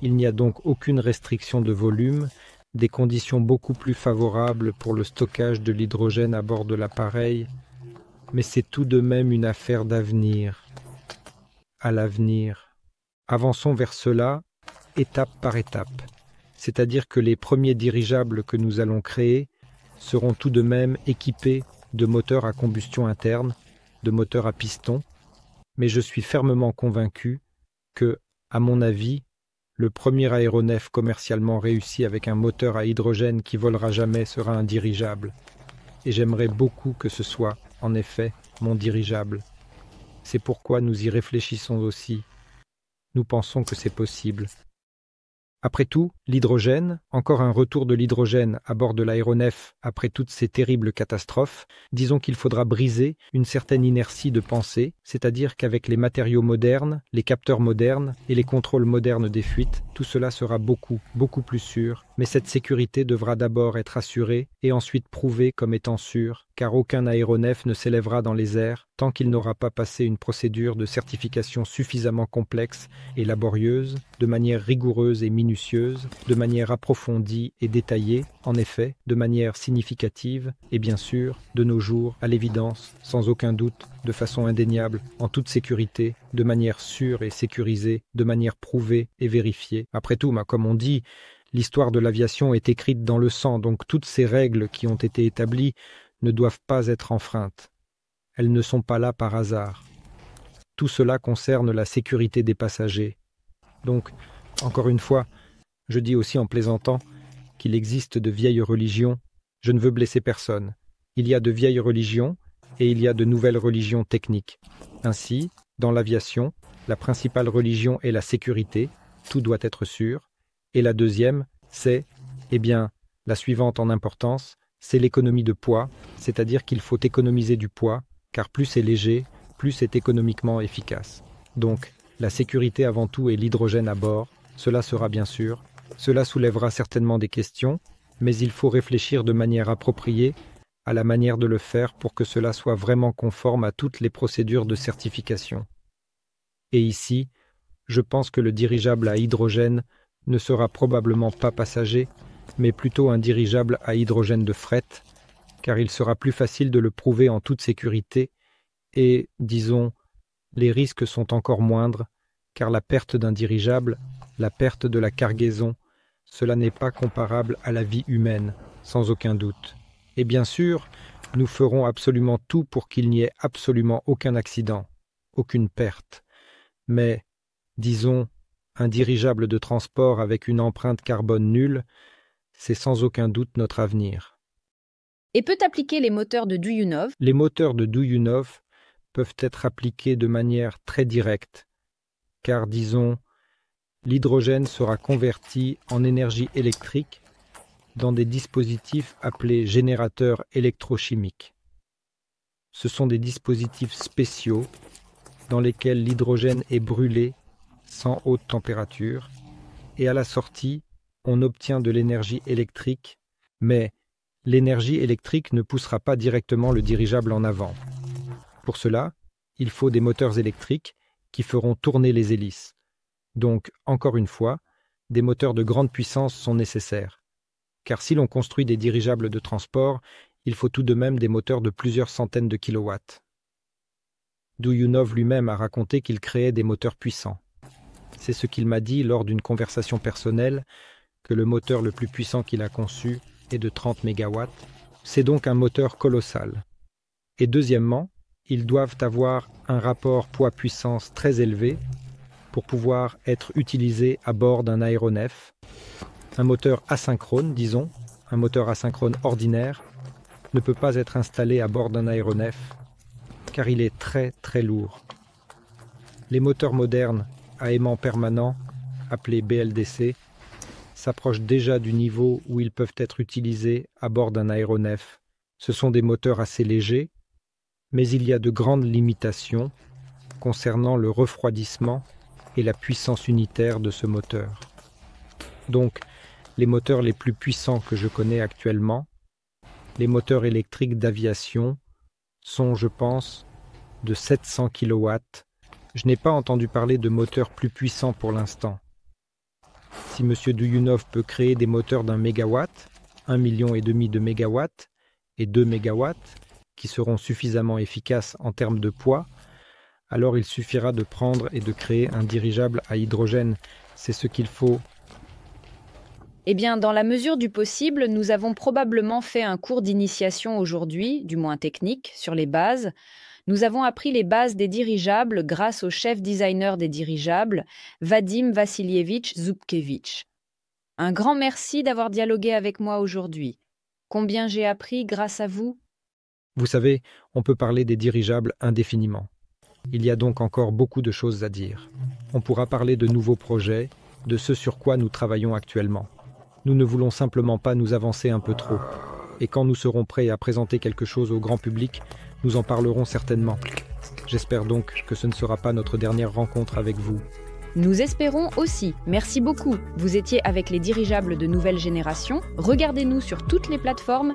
Il n'y a donc aucune restriction de volume, des conditions beaucoup plus favorables pour le stockage de l'hydrogène à bord de l'appareil, mais c'est tout de même une affaire d'avenir. À l'avenir. Avançons vers cela, étape par étape. C'est-à-dire que les premiers dirigeables que nous allons créer seront tout de même équipés de moteurs à combustion interne, de moteurs à piston, mais je suis fermement convaincu que, à mon avis, le premier aéronef commercialement réussi avec un moteur à hydrogène qui volera jamais sera un dirigeable. Et j'aimerais beaucoup que ce soit, en effet, mon dirigeable. C'est pourquoi nous y réfléchissons aussi. Nous pensons que c'est possible. Après tout, l'hydrogène, encore un retour de l'hydrogène à bord de l'aéronef après toutes ces terribles catastrophes, disons qu'il faudra briser une certaine inertie de pensée, c'est-à-dire qu'avec les matériaux modernes, les capteurs modernes et les contrôles modernes des fuites, tout cela sera beaucoup plus sûr, mais cette sécurité devra d'abord être assurée et ensuite prouvée comme étant sûre, car aucun aéronef ne s'élèvera dans les airs tant qu'il n'aura pas passé une procédure de certification suffisamment complexe et laborieuse, de manière rigoureuse et minutieuse, de manière approfondie et détaillée, en effet, de manière significative, et bien sûr, de nos jours, à l'évidence, sans aucun doute, de façon indéniable, en toute sécurité, de manière sûre et sécurisée, de manière prouvée et vérifiée. Après tout, comme on dit, l'histoire de l'aviation est écrite dans le sang, donc toutes ces règles qui ont été établies ne doivent pas être enfreintes. Elles ne sont pas là par hasard. Tout cela concerne la sécurité des passagers. Donc, encore une fois, je dis aussi en plaisantant qu'il existe de vieilles religions. Je ne veux blesser personne. Il y a de vieilles religions et il y a de nouvelles religions techniques. Ainsi, dans l'aviation, la principale religion est la sécurité, tout doit être sûr. Et la deuxième, c'est, la suivante en importance, c'est l'économie de poids, c'est-à-dire qu'il faut économiser du poids, car plus c'est léger, plus c'est économiquement efficace. Donc, la sécurité avant tout et l'hydrogène à bord, cela sera bien sûr. Cela soulèvera certainement des questions, mais il faut réfléchir de manière appropriée à la manière de le faire pour que cela soit vraiment conforme à toutes les procédures de certification. Et ici, je pense que le dirigeable à hydrogène ne sera probablement pas passager, mais plutôt un dirigeable à hydrogène de fret, car il sera plus facile de le prouver en toute sécurité et, disons, les risques sont encore moindres, car la perte d'un dirigeable, la perte de la cargaison, cela n'est pas comparable à la vie humaine, sans aucun doute. Et bien sûr, nous ferons absolument tout pour qu'il n'y ait absolument aucun accident, aucune perte. Mais, disons, un dirigeable de transport avec une empreinte carbone nulle, c'est sans aucun doute notre avenir. Et peut appliquer les moteurs de Duyunov? Les moteurs de Duyunov peuvent être appliqués de manière très directe, car, disons, l'hydrogène sera converti en énergie électrique dans des dispositifs appelés générateurs électrochimiques. Ce sont des dispositifs spéciaux dans lesquels l'hydrogène est brûlé sans haute température, et à la sortie, on obtient de l'énergie électrique, mais l'énergie électrique ne poussera pas directement le dirigeable en avant. Pour cela, il faut des moteurs électriques qui feront tourner les hélices. Donc, encore une fois, des moteurs de grande puissance sont nécessaires. Car si l'on construit des dirigeables de transport, il faut tout de même des moteurs de plusieurs centaines de kilowatts. Douyounov lui-même a raconté qu'il créait des moteurs puissants. C'est ce qu'il m'a dit lors d'une conversation personnelle, que le moteur le plus puissant qu'il a conçu est de 30 MW. C'est donc un moteur colossal. Et deuxièmement, ils doivent avoir un rapport poids-puissance très élevé pour pouvoir être utilisés à bord d'un aéronef. Un moteur asynchrone, disons, un moteur asynchrone ordinaire, ne peut pas être installé à bord d'un aéronef car il est très très lourd. Les moteurs modernes à aimant permanent, appelés BLDC, s'approchent déjà du niveau où ils peuvent être utilisés à bord d'un aéronef. Ce sont des moteurs assez légers, mais il y a de grandes limitations concernant le refroidissement et la puissance unitaire de ce moteur. Donc, les moteurs les plus puissants que je connais actuellement, les moteurs électriques d'aviation, sont, je pense, de 700 kW. Je n'ai pas entendu parler de moteurs plus puissants pour l'instant. Si M. Douyounov peut créer des moteurs d'1 MW, 1,5 million de mégawatts et 2 MW, qui seront suffisamment efficaces en termes de poids, alors il suffira de prendre et de créer un dirigeable à hydrogène. C'est ce qu'il faut. Eh bien, dans la mesure du possible, nous avons probablement fait un cours d'initiation aujourd'hui, du moins technique, sur les bases. Nous avons appris les bases des dirigeables grâce au chef designer des dirigeables, Vadim Vassilievitch Zubkevich. Un grand merci d'avoir dialogué avec moi aujourd'hui. Combien j'ai appris grâce à vous? Vous savez, on peut parler des dirigeables indéfiniment. Il y a donc encore beaucoup de choses à dire. On pourra parler de nouveaux projets, de ce sur quoi nous travaillons actuellement. Nous ne voulons simplement pas nous avancer un peu trop. Et quand nous serons prêts à présenter quelque chose au grand public, nous en parlerons certainement. J'espère donc que ce ne sera pas notre dernière rencontre avec vous. Nous espérons aussi. Merci beaucoup. Vous étiez avec les dirigeables de nouvelle génération. Regardez-nous sur toutes les plateformes